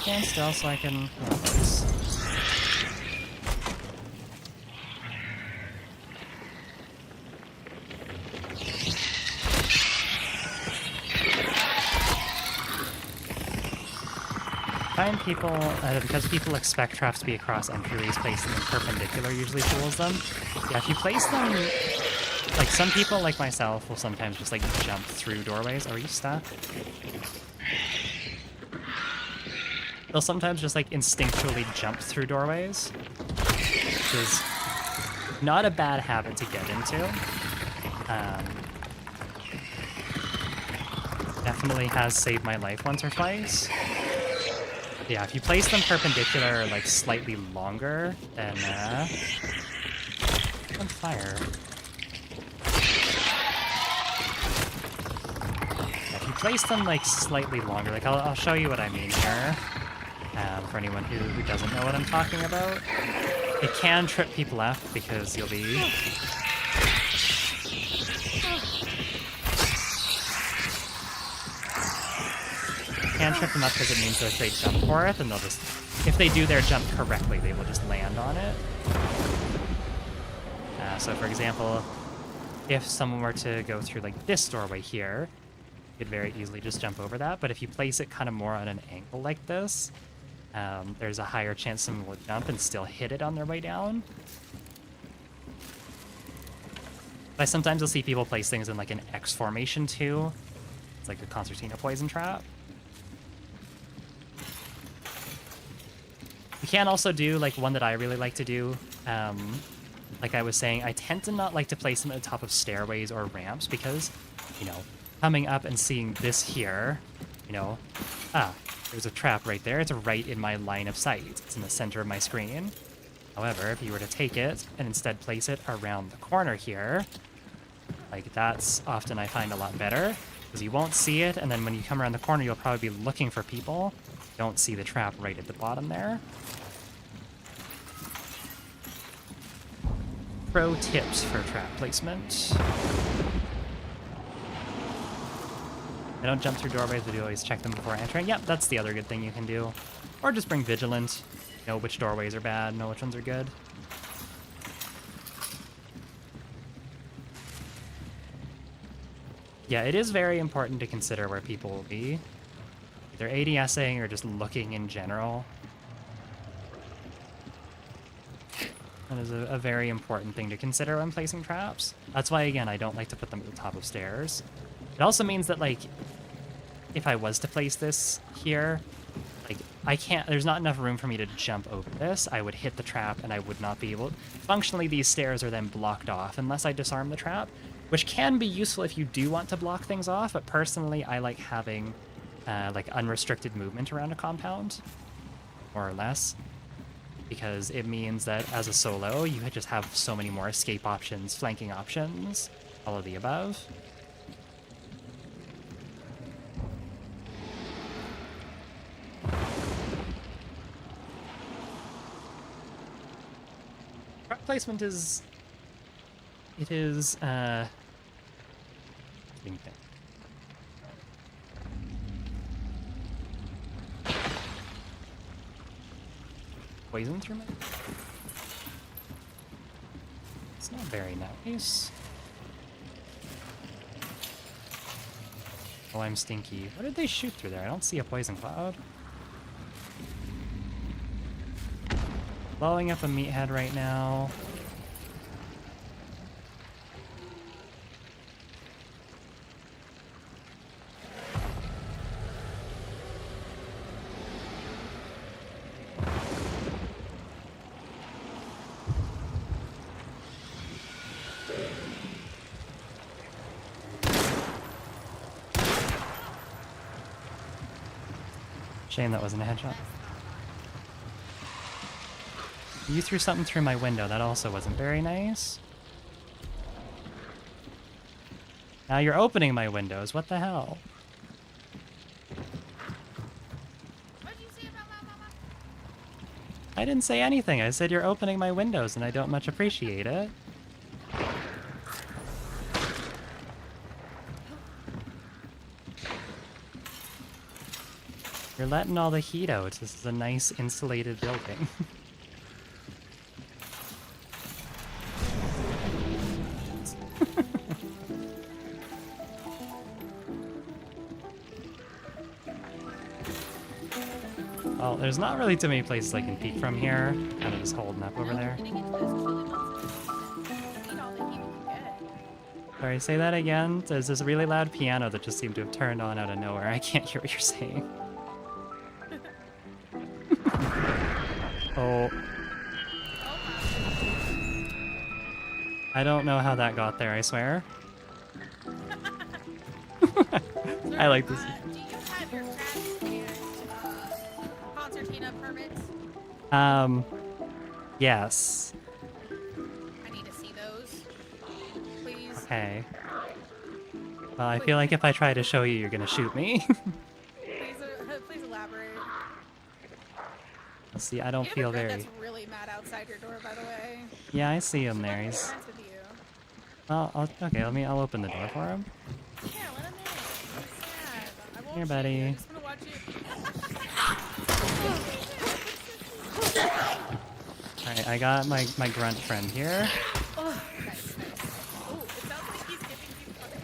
Stand still so I can... Find people, because people expect traps to be across entryways, placing them perpendicular usually fools them. Yeah, if you place them... Like, some people, like myself, will sometimes just, like, jump through doorways. Are you stuck? They'll sometimes just, like, instinctually jump through doorways, which is not a bad habit to get into. Definitely has saved my life once or twice. Yeah, if you place them perpendicular or, like, slightly longer, then, on fire. If you place them, like, slightly longer, like, I'll show you what I mean here. For anyone who doesn't know what I'm talking about. It can trip people up because you'll be... can trip them up because it means that if they jump for it, then they'll just... If they do their jump correctly, they will just land on it. So for example, if someone were to go through like this doorway here, you could very easily just jump over that. But if you place it kind of more on an angle like this, there's a higher chance someone will jump and still hit it on their way down. But sometimes you'll see people place things in like an X formation too. It's like the concertina poison trap. You can also do like one that I really like to do. Like I was saying, I tend to not like to place them at the top of stairways or ramps because, you know, coming up and seeing this here, you know, there's a trap right there. It's right in my line of sight. It's in the center of my screen. However, if you were to take it and instead place it around the corner here, like that's often I find a lot better because you won't see it. And then when you come around the corner, you'll probably be looking for people. You don't see the trap right at the bottom there. Pro tips for trap placement. I don't jump through doorways, but you always check them before entering. Yep, that's the other good thing you can do. Or just bring Vigilant. Know which doorways are bad, know which ones are good. Yeah, it is very important to consider where people will be. Either ADSing or just looking in general. That is a very important thing to consider when placing traps. That's why, again, I don't like to put them at the top of stairs. It also means that, like, if I was to place this here, like, I can't, there's not enough room for me to jump over this. I would hit the trap and I would not be able... Functionally, these stairs are then blocked off unless I disarm the trap, which can be useful if you do want to block things off, but personally, I like having, like, unrestricted movement around a compound, more or less. Because it means that as a solo, you just have so many more escape options, flanking options, all of the above. Trap placement is... It is, poison through my... It's not very nice. Oh, I'm stinky. What did they shoot through there? I don't see a poison cloud. Blowing up a meathead right now. Shame that wasn't a headshot. You threw something through my window. That also wasn't very nice. Now you're opening my windows. What the hell? What did you say about my mama? I didn't say anything. I said you're opening my windows and I don't much appreciate it. You're letting all the heat out. This is a nice insulated building. Well, there's not really too many places I can peek from here. Kind of just holding up over there. Sorry, say that again. There's this really loud piano that just seemed to have turned on out of nowhere. I can't hear what you're saying. Oh. I don't know how that got there, I swear. I like this. Do you have your crash and concertina permits? Yes. I need to see those, please. Okay. Well, I feel like if I try to show you, you're gonna shoot me. Please elaborate. See, I don't feel very... That's really mad outside your door, by the way. Yeah, I see him there. He's... Friends with you. Well, okay, I'll open the door for him. Yeah, let him in. He's sad. I won't Here, shoot buddy. you. I just want to watch got you. Alright, I got my grunt friend here. Oh, nice, nice. Oh, it sounds like he's giving you fucking.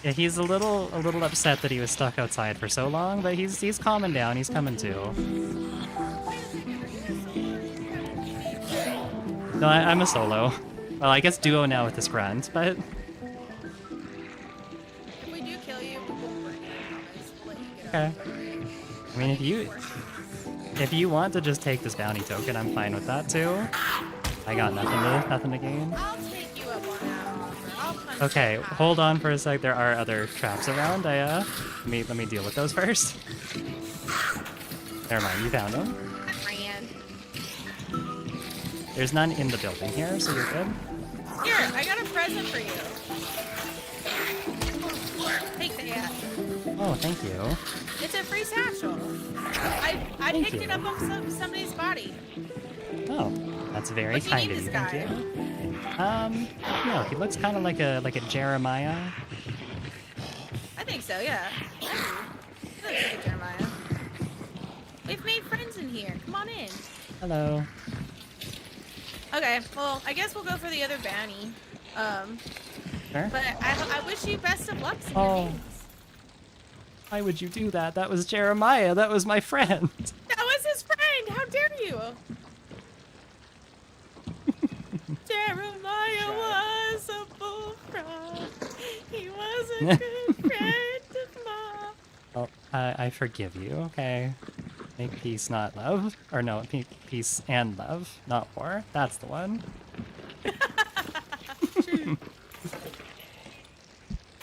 Yeah, he's a little upset that he was stuck outside for so long, but he's calming down. He's coming to. Wait a second, are you a solo or you got No, I'm a solo. Well, I guess duo now with this grunt, but If we do kill you, we won't burn you, I promise. We'll let you get okay. out of the way. I mean, if you want to just take this bounty token, I'm fine with that too. I got nothing to gain. I'll take you up on that offer. I'll punch Okay, you back. hold on for a sec. There are other traps around. Let me deal with those first. Never mind, you found them. Ran. There's none in the building here, so you're good. Here, I got a present for you. Take that. Oh, thank you. It's a free satchel. I Thank picked you. it up on somebody's body. Oh, that's very What do you kind need of you. this Thank guy? you. No, he looks kind of like a Jeremiah. I think so, yeah. He looks like a Jeremiah. We've made friends in here. Come on in. Hello. Okay, well, I guess we'll go for the other bounty. Sure. But I wish you best of luck in your Oh. games. Why would you do that? That was Jeremiah. That was my friend. That was his friend! How dare you! Jeremiah was a bullfrog. He was a good friend of mine. Well, I forgive you. Okay. Make peace, not love. Or no, peace and love, not war. That's the one.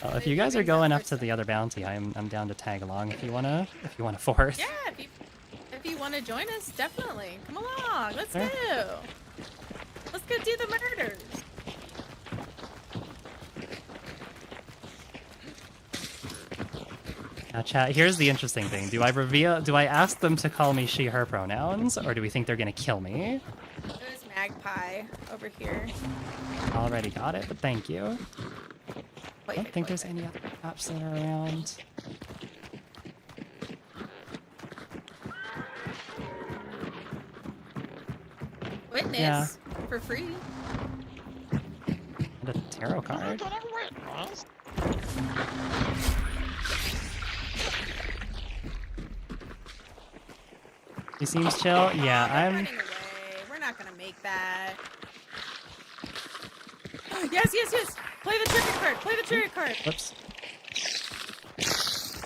Well, if you guys are going up to the other bounty, I'm down to tag along if you wanna fourth. Yeah, if you want to join us, definitely. Come along, let's Sure. go. Let's go do the murders. Now, chat. Here's the interesting thing: do I ask them to call me she/her pronouns, or do we think they're gonna kill me? There's Magpie over here. Already got it, but thank you. I don't think there's Perfect. any other apps that are around. Witness Yeah. for free. And a tarot card. He seems chill. Yeah, They're I'm. running away. We're not gonna make that. Yes, yes, yes. Play the trigger card. Play the trigger card. Whoops.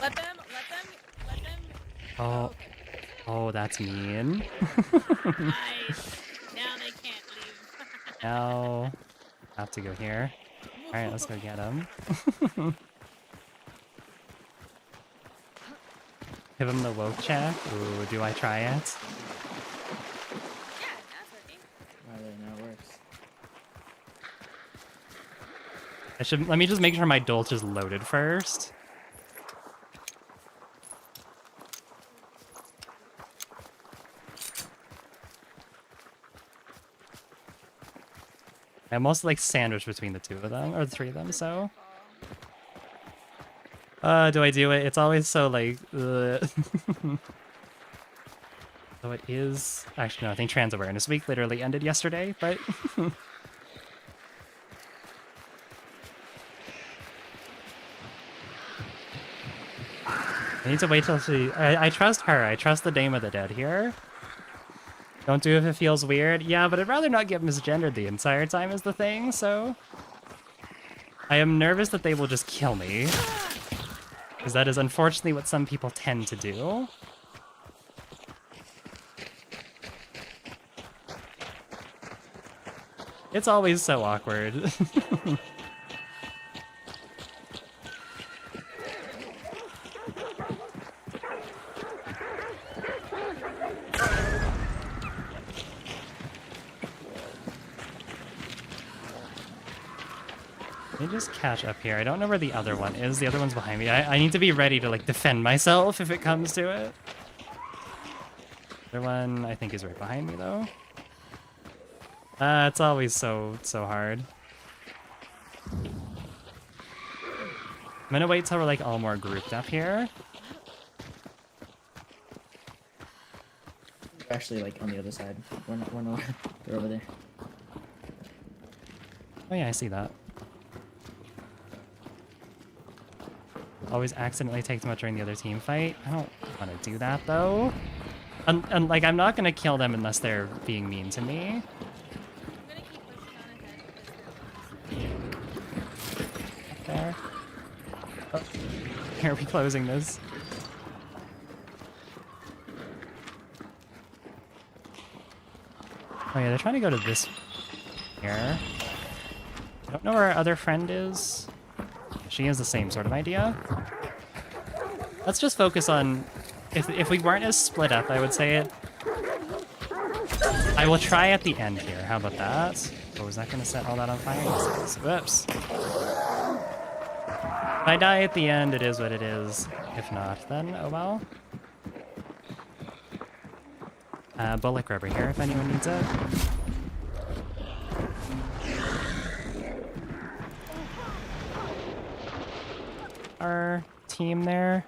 Let them. Oh, oh, that's mean. Nice. Now they can't leave. Now, have to go here. All right, let's go get him. Give him the woke check. Ooh, do I try it? Yeah, that's working. I don't know, it works. I should. Let me just make sure my dolch is loaded first. I'm mostly like sandwiched between the two of them, or the three of them, so. Do I do it? It's always so like, So it is, actually no, I think Trans Awareness Week literally ended yesterday, but. I need to wait till she, I trust her, I trust the Dame of the Dead here. Don't do it if it feels weird. Yeah, but I'd rather not get misgendered the entire time is the thing, so... I am nervous that they will just kill me. Because that is unfortunately what some people tend to do. It's always so awkward. Let me just catch up here. I don't know where the other one is. The other one's behind me. I need to be ready to, like, defend myself if it comes to it. The other one, I think, is right behind me, though. It's always so hard. I'm gonna wait till we're, like, all more grouped up here. actually like on the other side. We're not. They're over there. Oh yeah, I see that. Always accidentally take them out during the other team fight. I don't want to do that though. And like, I'm not gonna kill them unless they're being mean to me. I'm gonna keep pushing on ahead because they're There. Oh, here, are we closing this? Oh yeah, they're trying to go to this here. I don't know where our other friend is. She has the same sort of idea. Let's just focus on... If we weren't as split up, I would say it. I will try at the end here. How about that? Oh, is that going to set all that on fire? Yes, whoops. If I die at the end, it is what it is. If not, then oh well. Bullock rubber here if anyone needs it. Our team there.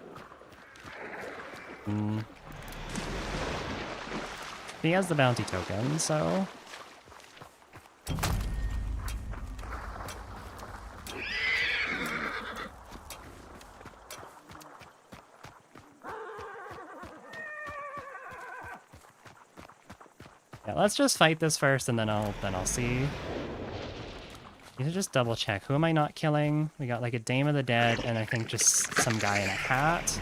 He has the bounty token, so... Yeah, let's just fight this first, and then I'll see. Need to just double check. Who am I not killing? We got like a Dame of the Dead, and I think just some guy in a hat.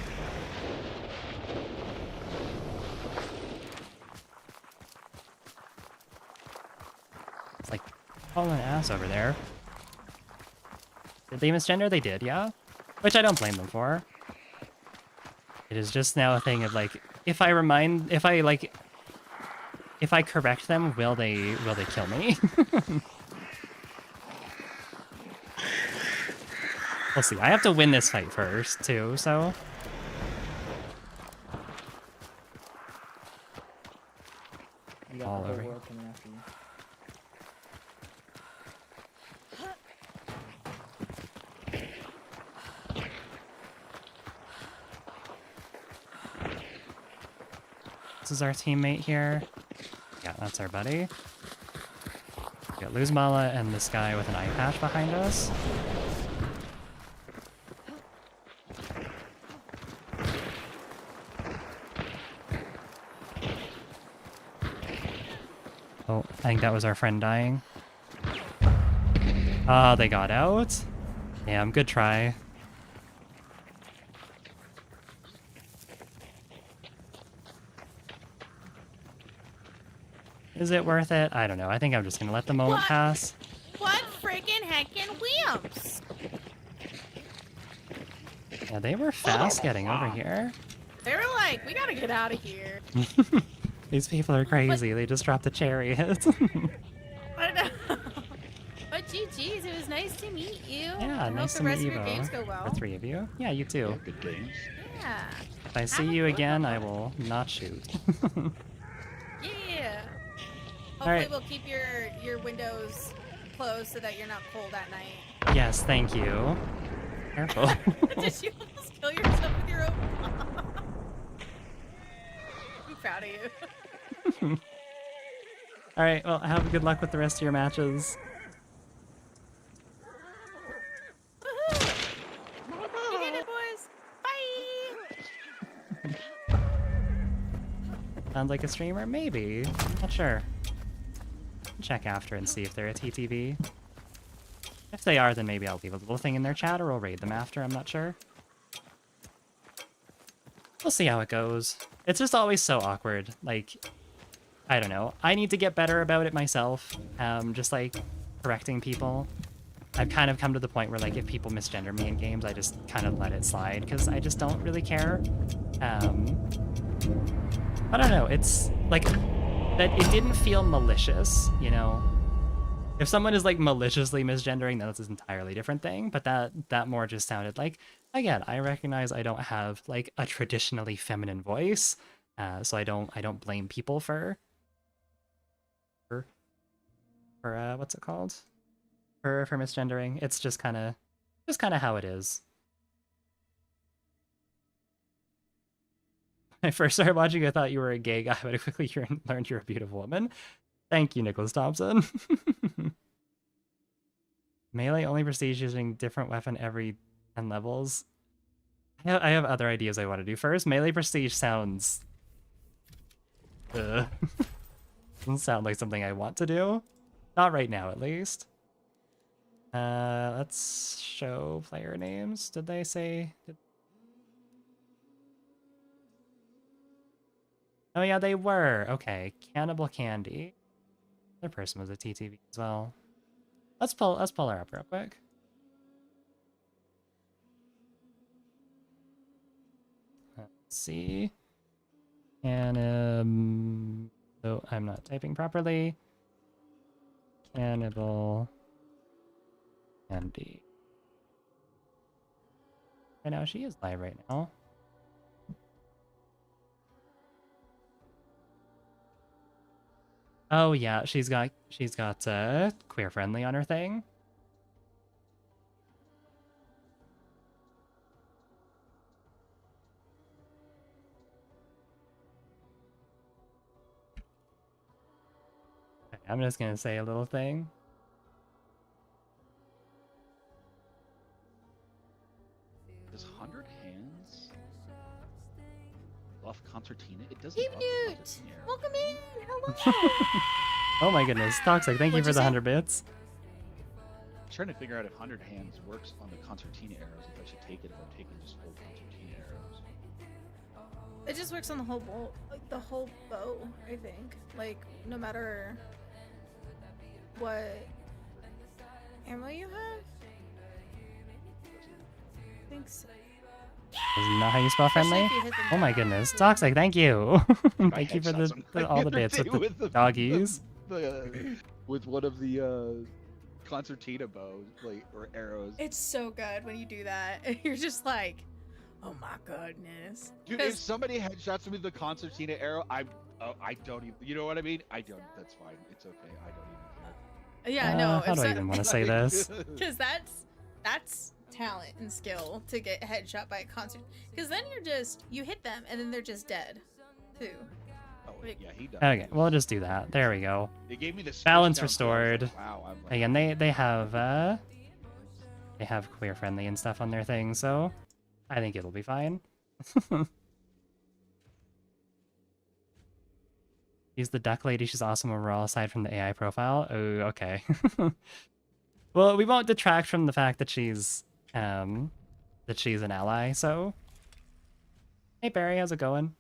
It's like hauling ass over there. Did they misgender? They did, yeah. Which I don't blame them for. It is just now a thing of like, if I correct them, will they kill me? We'll see. I have to win this fight first, too, so... You got All the whole over here. world coming after you. This is our teammate here. Yeah, that's our buddy. We got Luzmala and this guy with an eye patch behind us. Oh, I think that was our friend dying. Ah, they got out. Damn, good try. Is it worth it? I don't know. I think I'm just gonna let the moment pass. What friggin' heckin' wimps? Yeah, they were fast getting over here. They were like, we gotta get out of here. These people are crazy. They just dropped the chariot. I know. But GG's, it was nice to meet you. Yeah, I nice hope to the rest meet of you, your games go well. The three of you. Yeah, you too. Good games. Yeah. If I see Have a you good again, one. I will not shoot. Yeah. Hopefully Alright. we'll keep your windows closed so that you're not cold at night. Yes, thank you. Careful. Did you almost kill yourself with your own bomb? I'm proud of you. Alright, well, have good luck with the rest of your matches. Woohoo! You did it, boys. Bye. Sounds like a streamer? Maybe. Not sure. Check after and see if they're a TTV. If they are, then maybe I'll leave a little thing in their chat or I'll raid them after, I'm not sure. We'll see how it goes. It's just always so awkward. Like, I don't know. I need to get better about it myself. Just like correcting people. I've kind of come to the point where like if people misgender me in games, I just kind of let it slide because I just don't really care. I don't know. It's like that it didn't feel malicious, you know. If someone is like maliciously misgendering, then that's an entirely different thing. But that more just sounded like, again, I recognize I don't have like a traditionally feminine voice, so I don't blame people for what's it called? For misgendering. It's just kind of how it is. I first started watching, I thought you were a gay guy, but I quickly learned you're a beautiful woman. Thank you, Nicholas Thompson. Melee only prestige using different weapon every 10 levels. I have other ideas I want to do. First, melee prestige sounds... doesn't sound like something I want to do. Not right now, at least. Let's show player names. Did they say... Oh yeah, they were. Okay, Cannibal Candy. Their person was a TTV as well. Let's pull her up real quick. Let's see. And oh, I'm not typing properly. Cannibal Candy. Right now, she is live right now. Oh yeah, she's got queer friendly on her thing. Okay, I'm just gonna say a little thing. Does 100 Hands buff Concertina? It doesn't. Peebnute! Welcome in! Hello! Oh my goodness, Toxic, thank you What'd for you the say? 100 bits. I'm trying to figure out if 100 Hands works on the Concertina arrows, if I should take it or take it just full Concertina arrows. It just works on the whole bow, like the whole bow, I think. Like, no matter what ammo you have? I think so. Is not how you spell Especially friendly? if you hit them Oh my down. goodness, Toxic, thank you. I Thank you for headshot somebody all the other bits day with the doggies. With one of the Concertina bows, like, or arrows. It's so good when you do that. You're just like, oh my goodness. Dude, if somebody headshots me with the Concertina arrow, I don't even. You know what I mean? I don't. That's fine. It's okay. I don't even care. Yeah, no. How do I even want to say this? Because that's talent and skill to get headshot by a concert. Because then you hit them and then they're just dead, too. Oh, yeah, he does. Okay, we'll just do that. There we go. They gave me the Balance switch down, so I was restored. like, wow, I'm like, Again, they have queer friendly and stuff on their thing, so I think it'll be fine. She's the duck lady. She's awesome overall, aside from the AI profile. Oh, okay. Well, we won't detract from the fact that she's an ally. So, hey Barry, how's it going?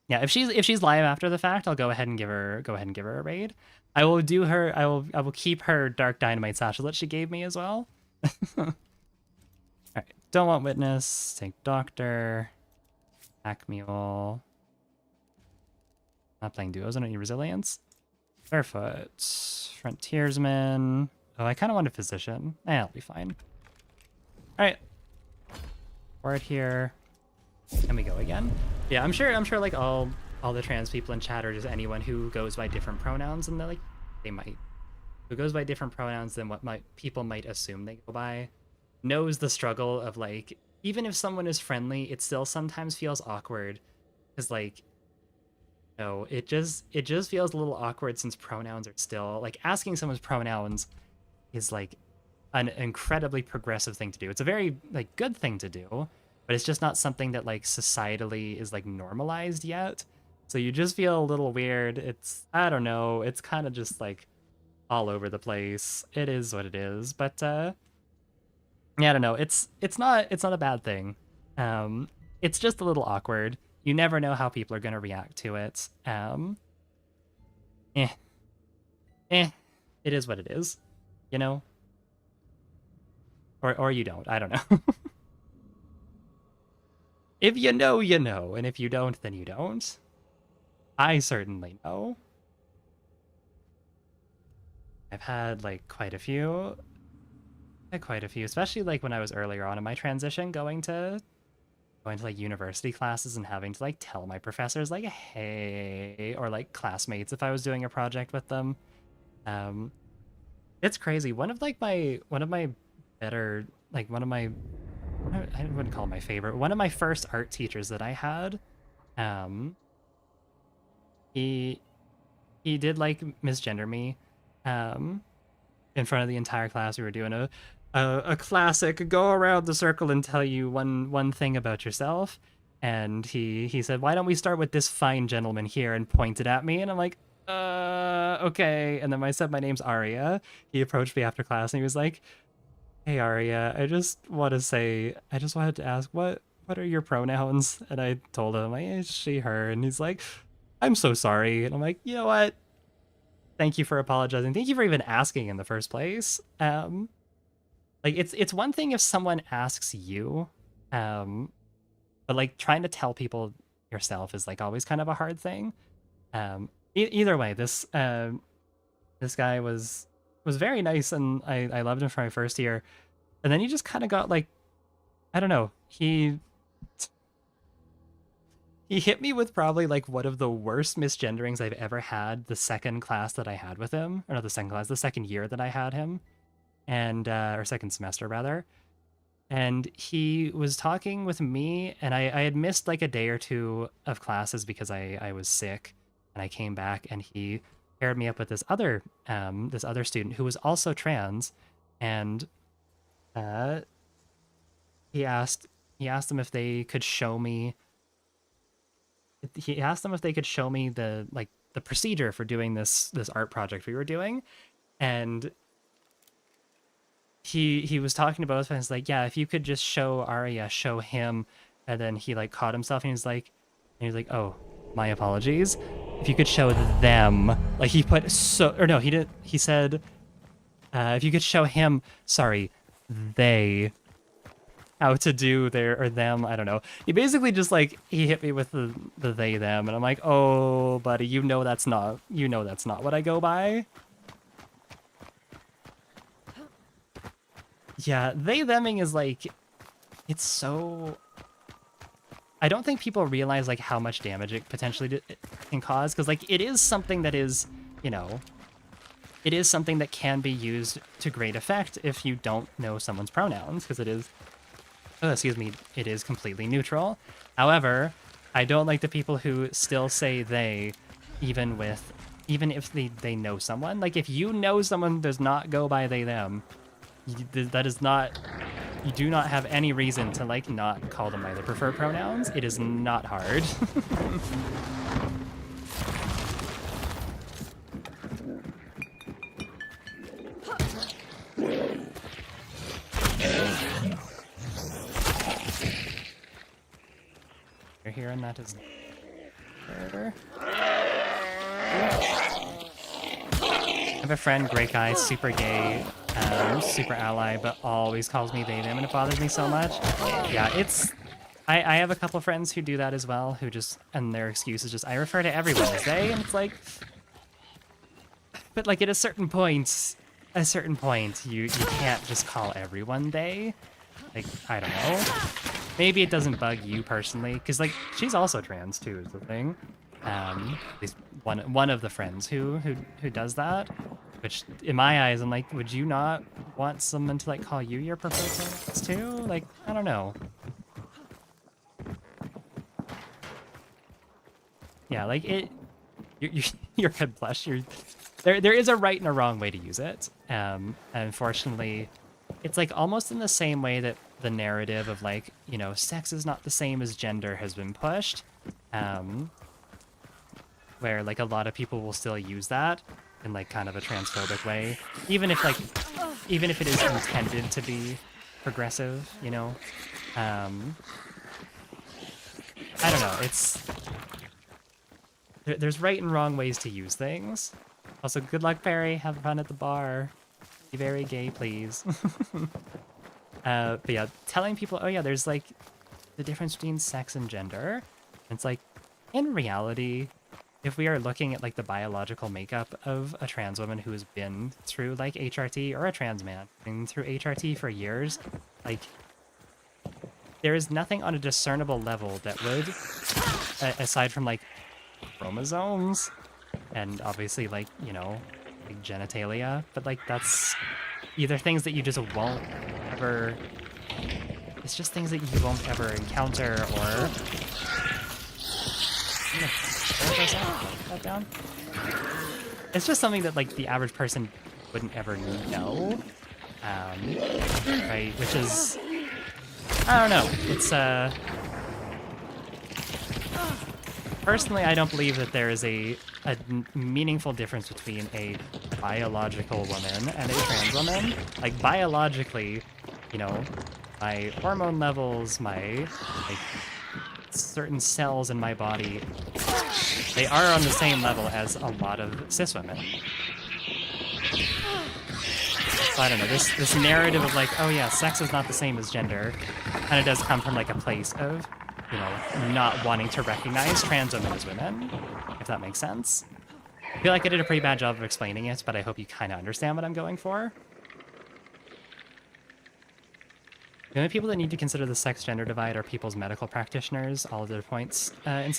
Yeah, if she's live after the fact, I'll go ahead and give her a raid. I will keep her Dark Dynamite satchel that she gave me as well. All right, don't want witness. Take doctor. Pack mule. Not playing duos. I don't need resilience. Barefoot. Frontiersman. Oh, I kind of want a physician. I'll be fine. All right. Forward here. And we go again. Yeah, I'm sure like all the trans people in chat are just anyone who goes by different pronouns, and who goes by different pronouns than what people might assume they go by, knows the struggle of, like, even if someone is friendly, it still sometimes feels awkward, because, like, no, it just feels a little awkward since pronouns are still, like, asking someone's pronouns is, like, an incredibly progressive thing to do. It's a very, like, good thing to do, but it's just not something that, like, societally is, like, normalized yet. So you just feel a little weird. It's, I don't know, it's kind of just, like, all over the place. It is what it is, but yeah, I don't know. It's not a bad thing. It's just a little awkward. You never know how people are gonna react to it. It is what it is, you know. Or you don't. I don't know. If you know, you know, and if you don't, then you don't. I certainly know. I've had, like, quite a few, especially, like, when I was earlier on in my transition, going to like university classes and having to, like, tell my professors, like, hey, or, like, classmates if I was doing a project with them. It's crazy. One of my better, like, I wouldn't call it my favorite. One of my first art teachers that I had um, he did like misgender me, in front of the entire class. We were doing a classic go around the circle and tell you one thing about yourself. And he said, "Why don't we start with this fine gentleman here?" and pointed at me, and I'm like, okay. And then I said my name's Aria. He approached me after class and he was like, "Hey Aria, I just wanted to ask what are your pronouns?" And I told him like, it's she, her, and he's like, "I'm so sorry." And I'm like, you know what? Thank you for apologizing. Thank you for even asking in the first place. Like it's one thing if someone asks you, but like trying to tell people yourself is like always kind of a hard thing. Either way, this guy was very nice, and I loved him for my first year. And then he just kind of got like, I don't know, he hit me with probably like one of the worst misgenderings I've ever had the second class that I had with him. Or not the second class, the second year that I had him. And, or second semester rather. And he was talking with me, and I had missed like a day or two of classes because I was sick. And I came back, and he paired me up with this other student who was also trans. And he asked them if they could show me the like the procedure for doing this art project we were doing. And he was talking to both of us, like, yeah, if you could just show Arya, show him. And then he like caught himself, and he was like, oh, my apologies, if you could show them. Like he put he said, if you could show him, sorry, they, how to do their or them, I don't know. He basically just like he hit me with the they them, and I'm like, oh buddy, that's not what I go by. Yeah, they theming is like, it's so, I don't think people realize like how much damage it potentially can cause, because like it is something that is, it is something that can be used to great effect if you don't know someone's pronouns, because it is completely neutral. However, I don't like the people who still say they, even if they know someone. Like if you know someone does not go by they them, you do not have any reason to like not call them by their preferred pronouns. It is not hard. You're here, and that is murder. I have a friend, great guy, super gay, super ally, but always calls me they, them, and it bothers me so much. Yeah, I have a couple friends who do that as well, who just, and their excuse is just, I refer to everyone as they, and it's like, but like at a certain point, you can't just call everyone they. Like, I don't know. Maybe it doesn't bug you personally, because like she's also trans too, is the thing. At least one of the friends who does that. Which in my eyes, I'm like, would you not want someone to like call you your preferred pronouns too? Like, I don't know. Yeah, like your head blush. There is a right and a wrong way to use it. And unfortunately, it's like almost in the same way that the narrative of like, sex is not the same as gender has been pushed. Where like a lot of people will still use that in like kind of a transphobic way, even if it is intended to be progressive, I don't know. There's right and wrong ways to use things. Also, good luck, Barry. Have fun at the bar. Be very gay, please. But yeah, telling people, oh yeah, there's like the difference between sex and gender. It's like, in reality, if we are looking at like the biological makeup of a trans woman who has been through like HRT, or a trans man been through HRT for years, like there is nothing on a discernible level that would, aside from like chromosomes and obviously like, like genitalia, but like that's either things that you just won't ever, it's just things that you won't ever encounter, or That down. It's just something that like the average person wouldn't ever know, right? Which is, I don't know. It's personally, I don't believe that there is a meaningful difference between a biological woman and a trans woman. Like biologically, you know, my hormone levels, my like certain cells in my body, they are on the same level as a lot of cis women. So I don't know, this narrative of like, oh yeah, sex is not the same as gender, kind of does come from like a place of, you know, not wanting to recognize trans women as women, if that makes sense. I feel like I did a pretty bad job of explaining it, but I hope you kind of understand what I'm going for. The only people that need to consider the sex-gender divide are people's medical practitioners. All other points in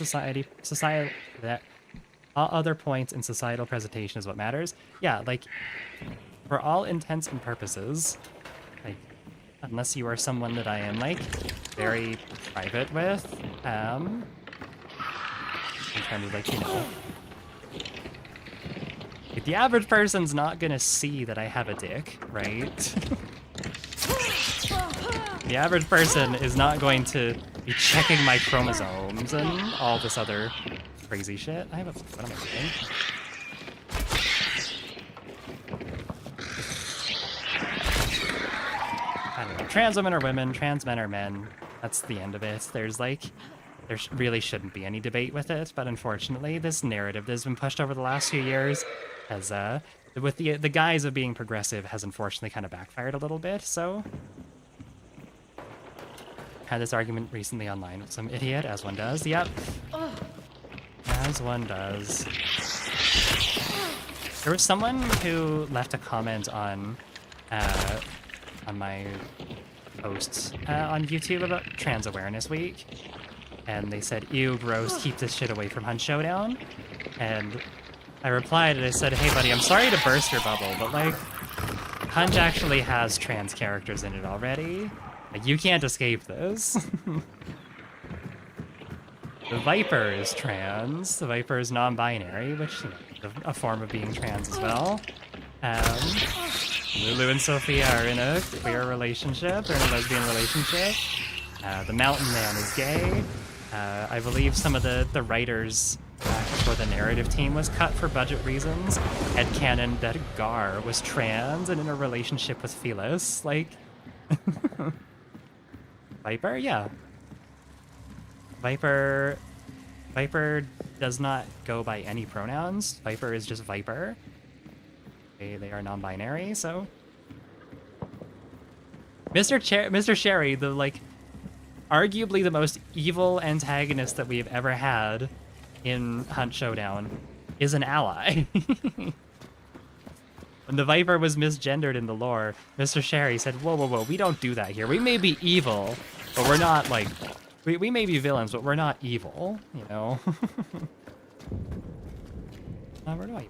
all other points in societal presentation is what matters. Yeah, like, for all intents and purposes, like, unless you are someone that I am, like, very private with, in terms of, like, you know, like, the average person's not gonna see that I have a dick, right? The average person is not going to be checking my chromosomes and all this other crazy shit. I have a... What am I doing? I don't know. Trans women are women, trans men are men. That's the end of it. There's like... There really shouldn't be any debate with it, but unfortunately, this narrative that has been pushed over the last few years has, with the guise of being progressive, has unfortunately kind of backfired a little bit, so... Had this argument recently online with some idiot, as one does. Yep. As one does. There was someone who left a comment on my posts on YouTube about Trans Awareness Week, and they said, "Ew, gross, keep this shit away from Hunt Showdown." And I replied and I said, "Hey buddy, I'm sorry to burst your bubble, but like, Hunt actually has trans characters in it already. Like, you can't escape this." The Viper is trans. The Viper is non-binary, which, you know, is a form of being trans as well. Lulu and Sophia are in a queer relationship. They're in a lesbian relationship. The Mountain Man is gay. I believe some of the writers for the narrative team was cut for budget reasons. Headcanon that Gar was trans and in a relationship with Phyllis. Like... Viper? Yeah. Viper does not go by any pronouns. Viper is just Viper. They are non-binary, so... Mr. Sherry, the, like, arguably the most evil antagonist that we have ever had in Hunt Showdown, is an ally. When the Viper was misgendered in the lore, Mr. Sherry said, whoa, whoa, whoa, we don't do that here. We may be evil, but we're not, like... We may be villains, but we're not evil, you know? Where do I...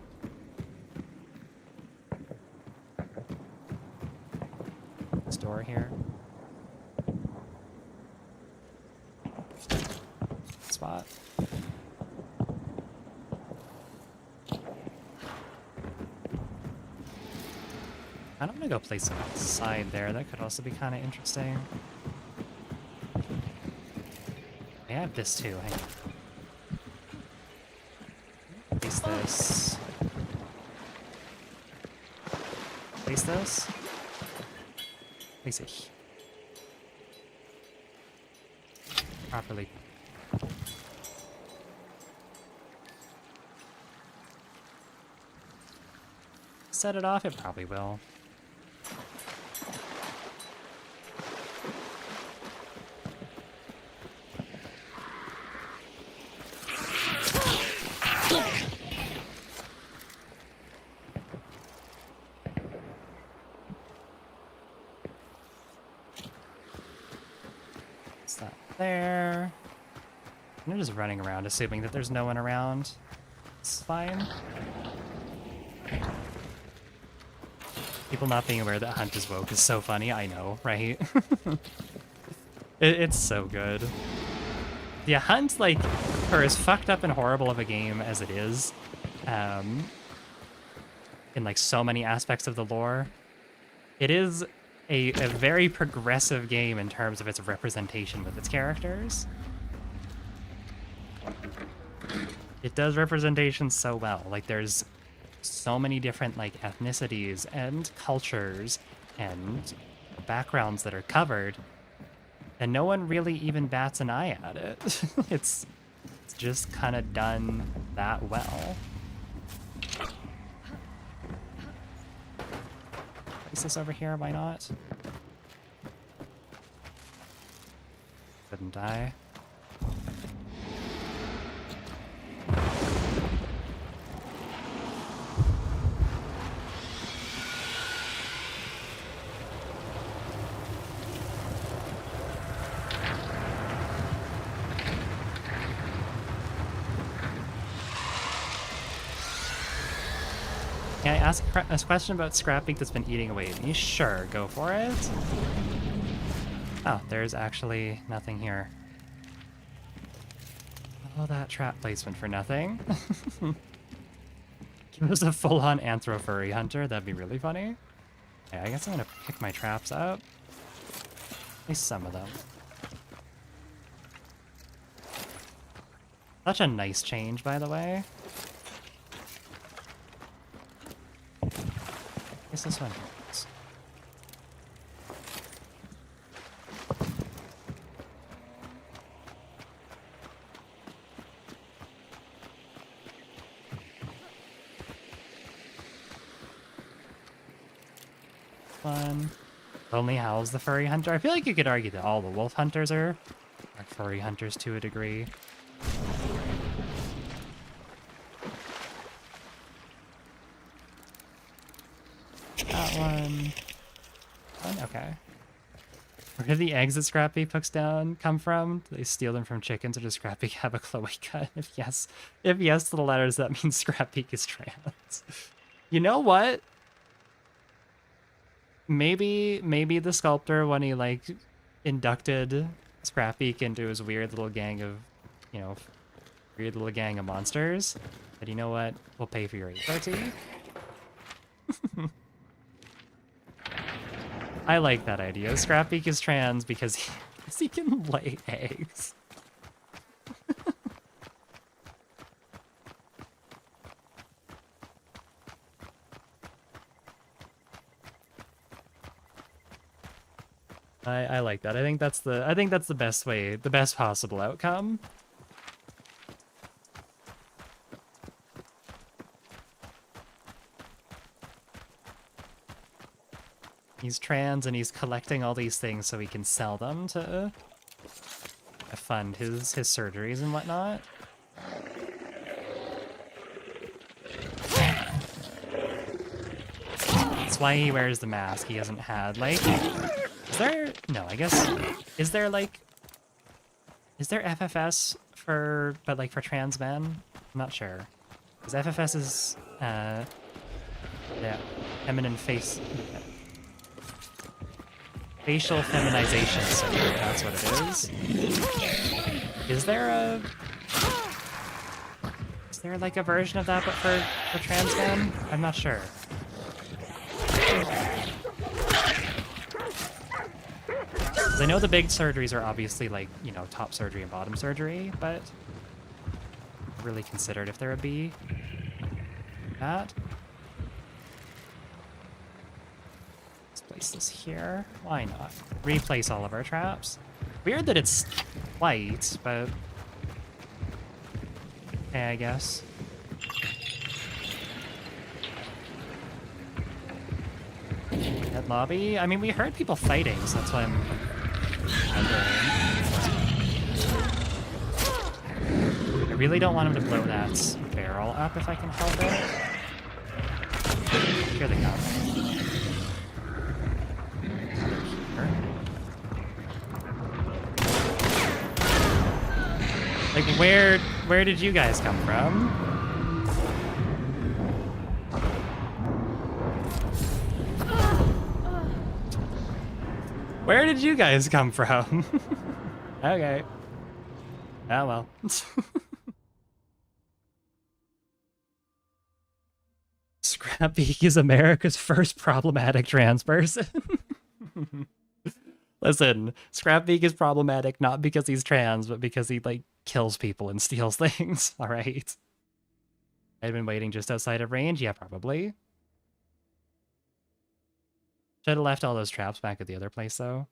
Store here. Spot. I don't want to go place them outside there. That could also be kind of interesting. I have this too. Hang on. Place this. Place this. Place it. Properly. Set it off? It probably will. There. I'm just running around assuming that there's no one around. It's fine. People not being aware that Hunt is woke is so funny, I know, right? It's so good. Yeah, Hunt, like, for as fucked up and horrible of a game as it is, in like so many aspects of the lore, it is a very progressive game in terms of its representation with its characters. It does representation so well. Like, there's so many different like ethnicities and cultures and backgrounds that are covered, and no one really even bats an eye at it. It's just kind of done that well. Place this over here, why not? Couldn't die. Can I ask a question about Scrappy that's been eating away at me? Sure, go for it. Oh, there's actually nothing here. All that trap placement for nothing. Give us a full-on anthro-furry hunter, that'd be really funny. Okay, I guess I'm gonna pick my traps up. At least some of them. Such a nice change, by the way. I guess this one hurts. Fun. Lonely Howl's the furry hunter. I feel like you could argue that all the wolf hunters are furry hunters to a degree. That one. Okay. Where did the eggs that Scrappy puts down come from? Do they steal them from chickens, or does Scrappy have a cloaca? If yes to the letters, that means Scrappy is trans. You know what? Maybe the sculptor, when he like inducted Scrappy into his weird little gang of, weird little gang of monsters, but you know what? We'll pay for your HRT. I like that idea. Scrappy is trans because he can lay eggs. I like that. I think that's the best way, the best possible outcome. He's trans and he's collecting all these things so he can sell them to fund his surgeries and whatnot. That's why he wears the mask. He hasn't had, like... Is there... No, I guess... Is there, like... Is there FFS for... But, like, for trans men? I'm not sure. Because FFS is... Yeah. Feminine face... Facial feminization surgery, that's what it is. Is there like a version of that but for trans men? I'm not sure. Because I know the big surgeries are obviously like, top surgery and bottom surgery, but I really considered if there would be that. Place this here. Why not? Replace all of our traps. Weird that it's white, but... Okay, I guess. Head lobby? I mean, we heard people fighting, so that's why I'm wondering. I really don't want him to blow that barrel up if I can help it. Here they come. Like, where did you guys come from? Where did you guys come from? Okay. Oh well. Scrapbeak is America's first problematic trans person. Listen, Scrapbeak is problematic not because he's trans, but because he, like, kills people and steals things, alright? I'd been waiting just outside of range? Yeah, probably. Should have left all those traps back at the other place, though.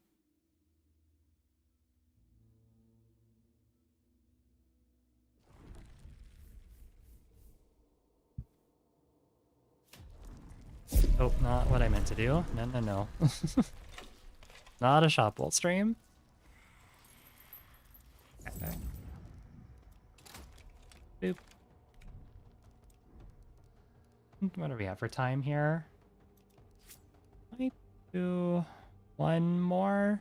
Oh, not what I meant to do. No, no, no. Not a shop bolt stream. Okay. Boop. What do we have for time here? Might do one more.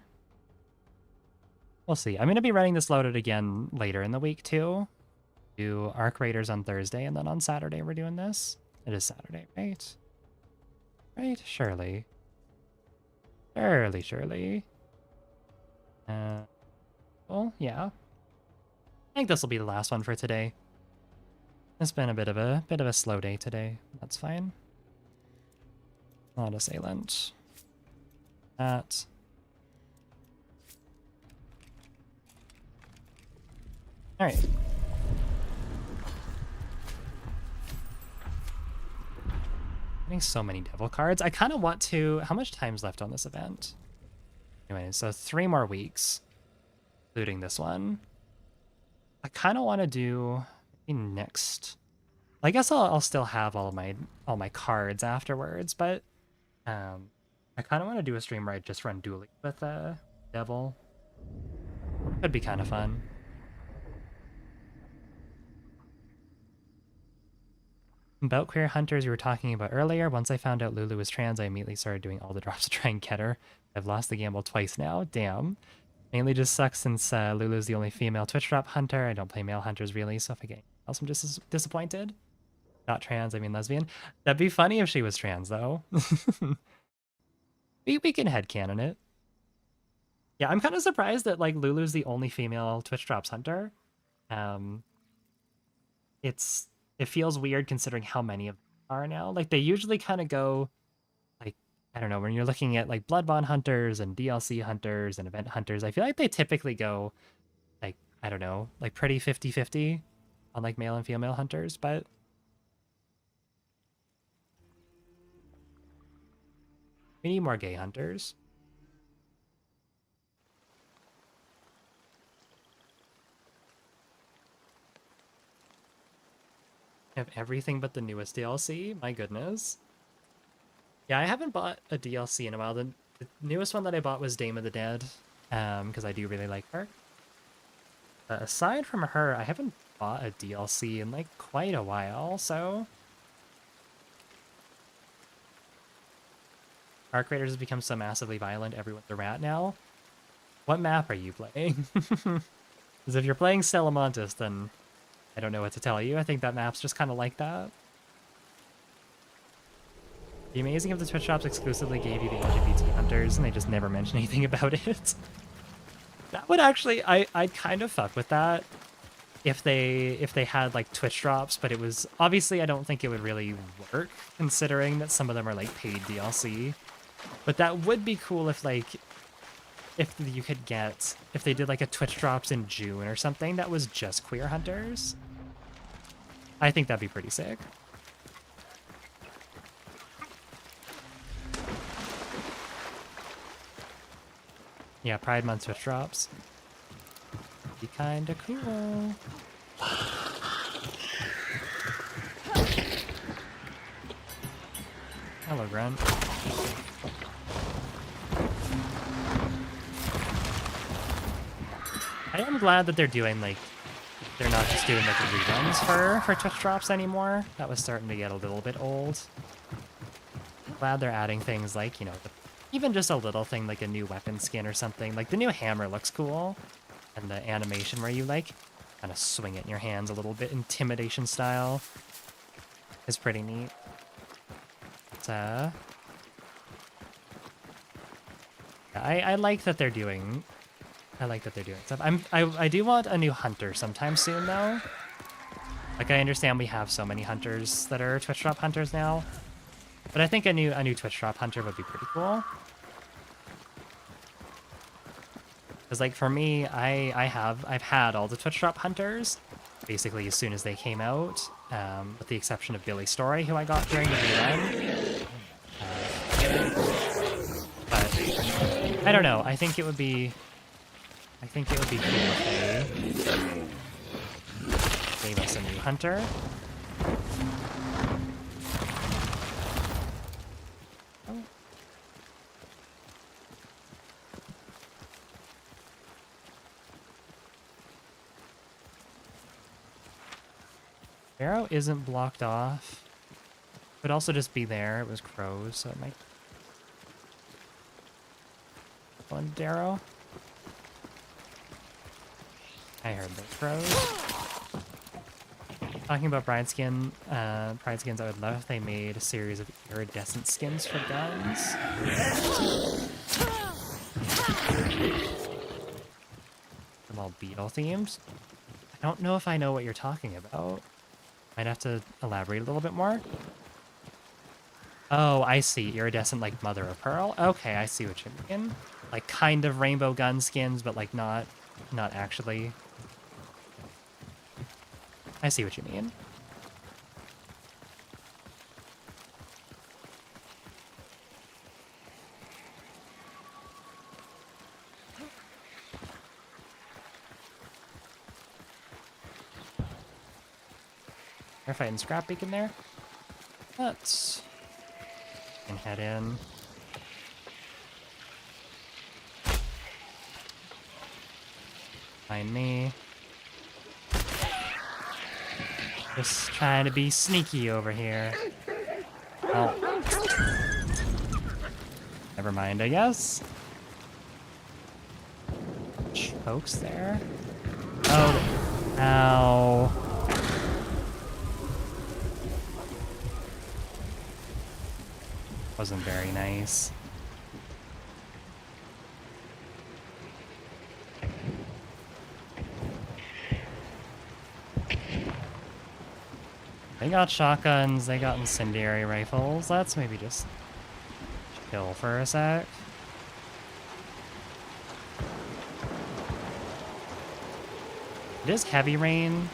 We'll see. I'm going to be running this loaded again later in the week, too. Do Arc Raiders on Thursday, and then on Saturday we're doing this. It is Saturday, right? Right? Surely. Surely. Well, yeah. I think this will be the last one for today. It's been a bit of a slow day today. That's fine. Not assailant. That. Alright. Getting so many devil cards. I kind of want to... How much time's left on this event? Anyway, so 3 more weeks, including this one. I kind of want to do maybe next. I guess I'll still have all my cards afterwards, but I kind of want to do a stream where I just run dueling with devil. That'd be kind of fun. About queer hunters you were talking about earlier, once I found out Lulu was trans, I immediately started doing all the drops to try and get her. I've lost the gamble twice now. Damn. Mainly just sucks since Lulu's the only female Twitch drop hunter. I don't play male hunters really, so if I get anything else, I'm just disappointed. Not trans, I mean lesbian. That'd be funny if she was trans, though. we can headcanon it. Yeah, I'm kind of surprised that, like, Lulu's the only female Twitch drops hunter. It feels weird considering how many of them are now. Like, they usually kind of go, like, I don't know, when you're looking at, like, Bloodbond hunters and DLC hunters and event hunters, I feel like they typically go, like, I don't know, like, pretty 50-50 on, like, male and female hunters, but... we need more gay hunters. Have everything but the newest DLC? My goodness. Yeah, I haven't bought a DLC in a while. The newest one that I bought was Dame of the Dead, because I do really like her. Aside from her, I haven't bought a DLC in, like, quite a while, so... Arc Raiders has become so massively violent, everyone's a rat now. What map are you playing? Because if you're playing Salamantis, then... I don't know what to tell you. I think that map's just kind of like that. It'd be amazing if the Twitch shops exclusively gave you the LGBT hunters and they just never mention anything about it. That would actually... I'd kind of fuck with that if they had, like, Twitch drops, but it was... Obviously, I don't think it would really work, considering that some of them are, like, paid DLC. But that would be cool if, like... If you could get... If they did, like, a Twitch drops in June or something that was just queer hunters. I think that'd be pretty sick. Yeah, Pride Month Twitch drops. Be kinda cool. Hello, Grunt. I am glad that they're doing, like, they're not just doing, like, reruns for Twitch drops anymore. That was starting to get a little bit old. Glad they're adding things like, you know, even just a little thing like a new weapon skin or something. Like, the new hammer looks cool. And the animation where you, like, kind of swing it in your hands a little bit, intimidation style, is pretty neat. But, I like that they're doing... I like that they're doing stuff. I do want a new hunter sometime soon, though. Like, I understand we have so many hunters that are Twitch drop hunters now, But I think a new Twitch drop hunter would be pretty cool. Because like for me, I've had all the Twitch drop hunters basically as soon as they came out, with the exception of Billy Story, who I got during the rerun. But I don't know. I think it would be cool if they gave us a new hunter. Oh. Arrow isn't blocked off. Could also just be there. It was crows, so it might. One Darrow. I heard the crows. Talking about pride skins, I would love if they made a series of iridescent skins for guns. They're all beetle themed. I don't know if I know what you're talking about. Might have to elaborate a little bit more. Oh, I see. Iridescent like mother of pearl. Okay, I see what you mean. Like kind of rainbow gun skins, but like not actually. I see what you mean. They're fighting Scrap Beacon there. Let's head in. Find me. Just trying to be sneaky over here. Oh. Never mind, I guess. Chokes there. Oh. Ow. Wasn't very nice. They got shotguns, they got incendiary rifles. Let's maybe just chill for a sec. It is heavy rain.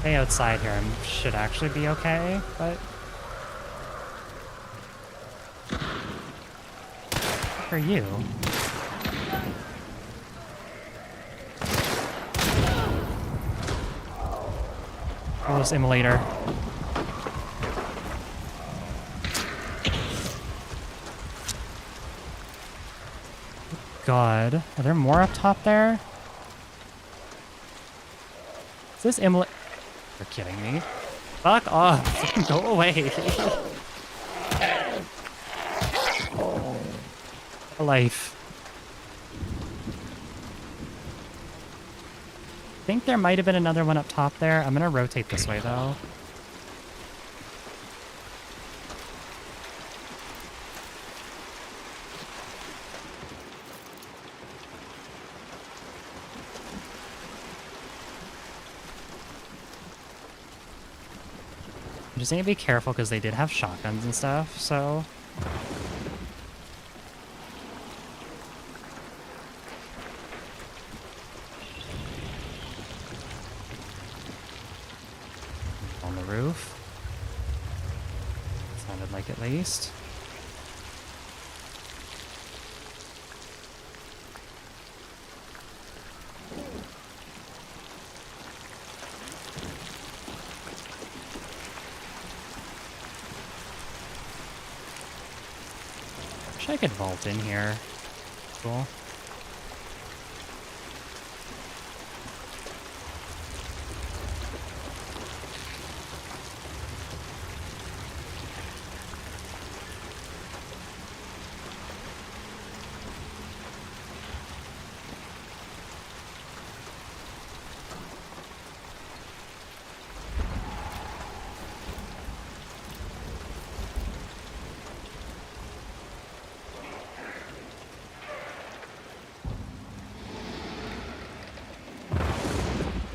Stay outside here, I should actually be okay, but... For you. Oh, this immolator. God, are there more up top there? Is this immolator? You're kidding me. Fuck off. Go away. Life. I think there might have been another one up top there. I'm gonna rotate this way though. I just need to be careful because they did have shotguns and stuff, so... On the roof. Sounded like at least. Wish I could vault in here. Cool.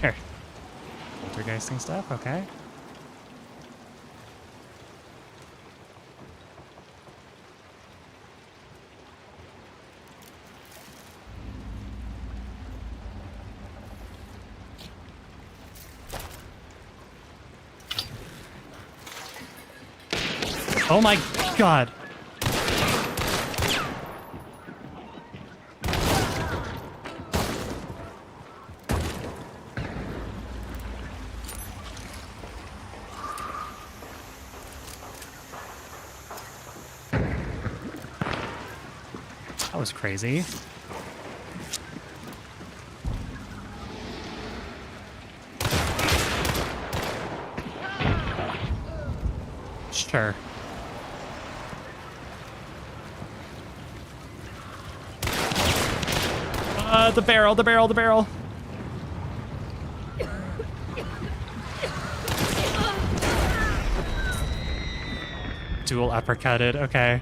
Here. Poltergeisting stuff, okay. Oh my god. That was crazy. Sure. The barrel, the barrel, the barrel. Dual uppercutted, okay.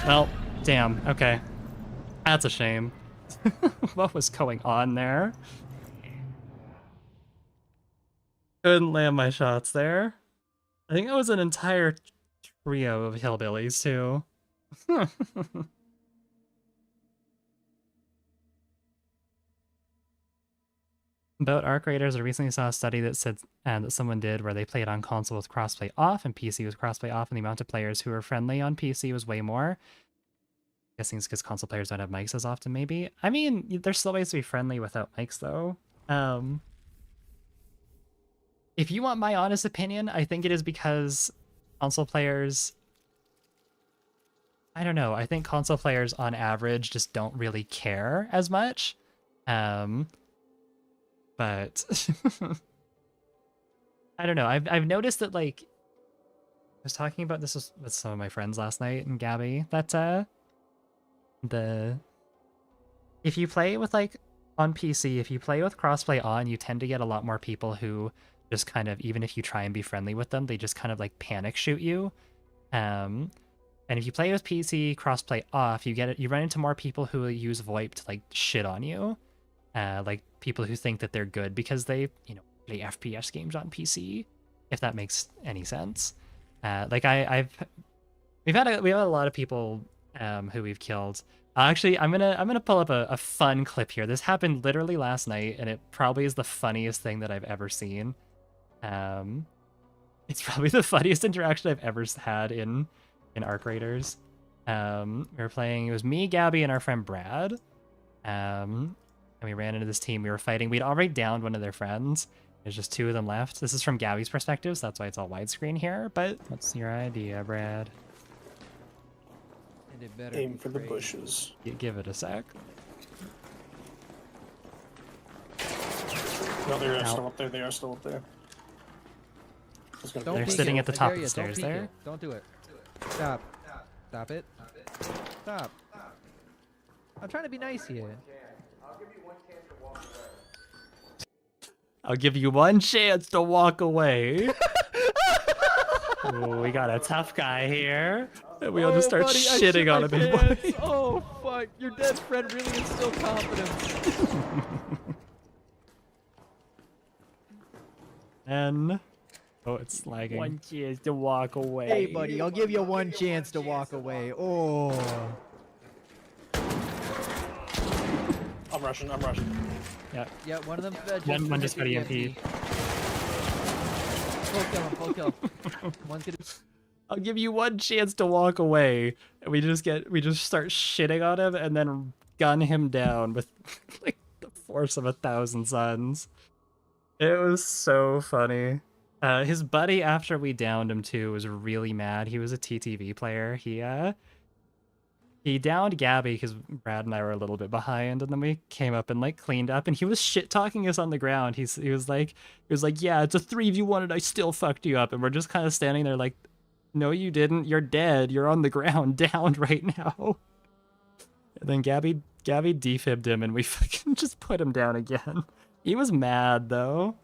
Well, damn, okay. That's a shame. What was going on there? Couldn't land my shots there. I think that was an entire trio of hillbillies, too. About arc raiders, I recently saw a study that said that someone did where they played on console with crossplay off and PC with crossplay off, and the amount of players who were friendly on PC was way more. Guessing it's because console players don't have mics as often, maybe. I mean, there's still ways to be friendly without mics, though. If you want my honest opinion, I think it is because console players... I don't know. I think console players, on average, just don't really care as much. But... I don't know. I've noticed that, like... I was talking about this with some of my friends last night and Gabby, that, if you play with, like, on PC, if you play with crossplay on, you tend to get a lot more people who just kind of, even if you try and be friendly with them, they just kind of, like, panic shoot you. And if you play with PC crossplay off, you run into more people who use VoIP to, like, shit on you. Like, people who think that they're good because they, you know, play FPS games on PC, if that makes any sense. Like, we've had a lot of people who we've killed. Actually, I'm gonna pull up a fun clip here. This happened literally last night, and it probably is the funniest thing that I've ever seen. It's probably the funniest interaction I've ever had in Arc Raiders. We were playing. It was me, Gabby, and our friend Brad. And we ran into this team. We were fighting. We'd already downed one of their friends. There's just two of them left. This is from Gabby's perspective, so that's why it's all widescreen here. But what's your idea, Brad? Aim for the bushes. Give it a sec. No, they are still up there. They are still up there. They're sitting at the top of the stairs there. Don't do it. Stop. Stop it. Stop. I'm trying to be nice here. I'll give you one chance to walk away. Ooh, we got a tough guy here. And we all just start shitting on him. Oh, fuck. Your dead friend really instilled confidence. And... oh, it's lagging. One chance to walk away. Hey, buddy, I'll give you one chance to walk away. Oh. I'm rushing. I'm rushing. Yeah. Yeah, one of them One just got EMP. Full kill. One's gonna... I'll give you one chance to walk away. And we just start shitting on him and then gun him down with like the force of 1,000 suns. It was so funny. His buddy, after we downed him too, was really mad. He was a TTV player. He downed Gabby because Brad and I were a little bit behind, and then we came up and like cleaned up, and he was shit talking us on the ground. He was like, yeah, it's a 3v1 and I still fucked you up, and we're just kind of standing there like, no, you didn't. You're dead. You're on the ground, downed right now. And then Gabby defibbed him, and we fucking just put him down again. He was mad though.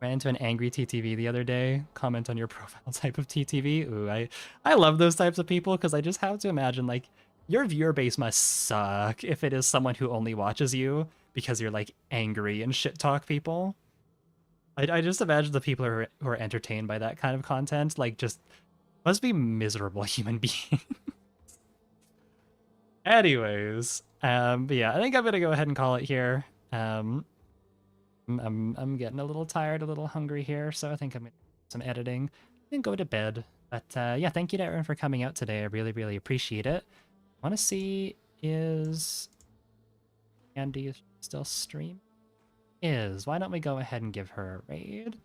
Ran into an angry TTV the other day. Comment on your profile type of TTV. Ooh, I love those types of people because I just have to imagine, like, your viewer base must suck if it is someone who only watches you because you're, like, angry and shit talk people. I just imagine the people who are entertained by that kind of content, like, just must be miserable human beings. Anyways, But yeah, I think I'm gonna go ahead and call it here. I'm getting a little tired, a little hungry here, so I think I'm gonna do some editing and go to bed. But yeah, thank you to everyone for coming out today. I really, really appreciate it. I want to see, is Andy still stream? Why don't we go ahead and give her a raid?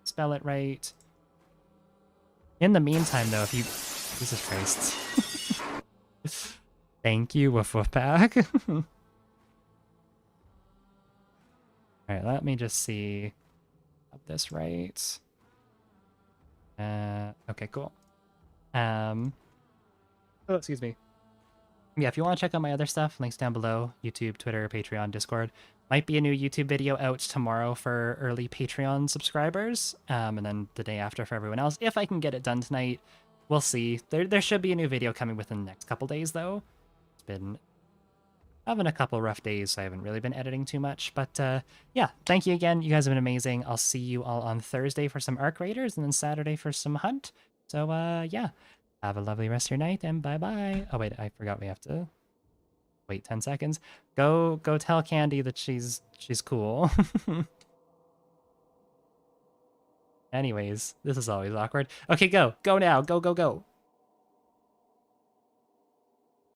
Spell it right. In the meantime, though, if you... Jesus Christ. Thank you, Woof Woof Pack. Alright, let me just see. Got this right. Okay, cool. Oh, excuse me. Yeah, if you want to check out my other stuff, links down below. YouTube, Twitter, Patreon, Discord. Might be a new YouTube video out tomorrow for early Patreon subscribers, and then the day after for everyone else. If I can get it done tonight, we'll see. There should be a new video coming within the next couple days, though. It's been having a couple rough days, so I haven't really been editing too much. But yeah, thank you again. You guys have been amazing. I'll see you all on Thursday for some Arc Raiders, and then Saturday for some Hunt. So yeah, have a lovely rest of your night, and bye-bye. Oh wait, I forgot we have to wait 10 seconds. Go tell Candy that she's cool. Anyways, this is always awkward. Okay, go now. Go.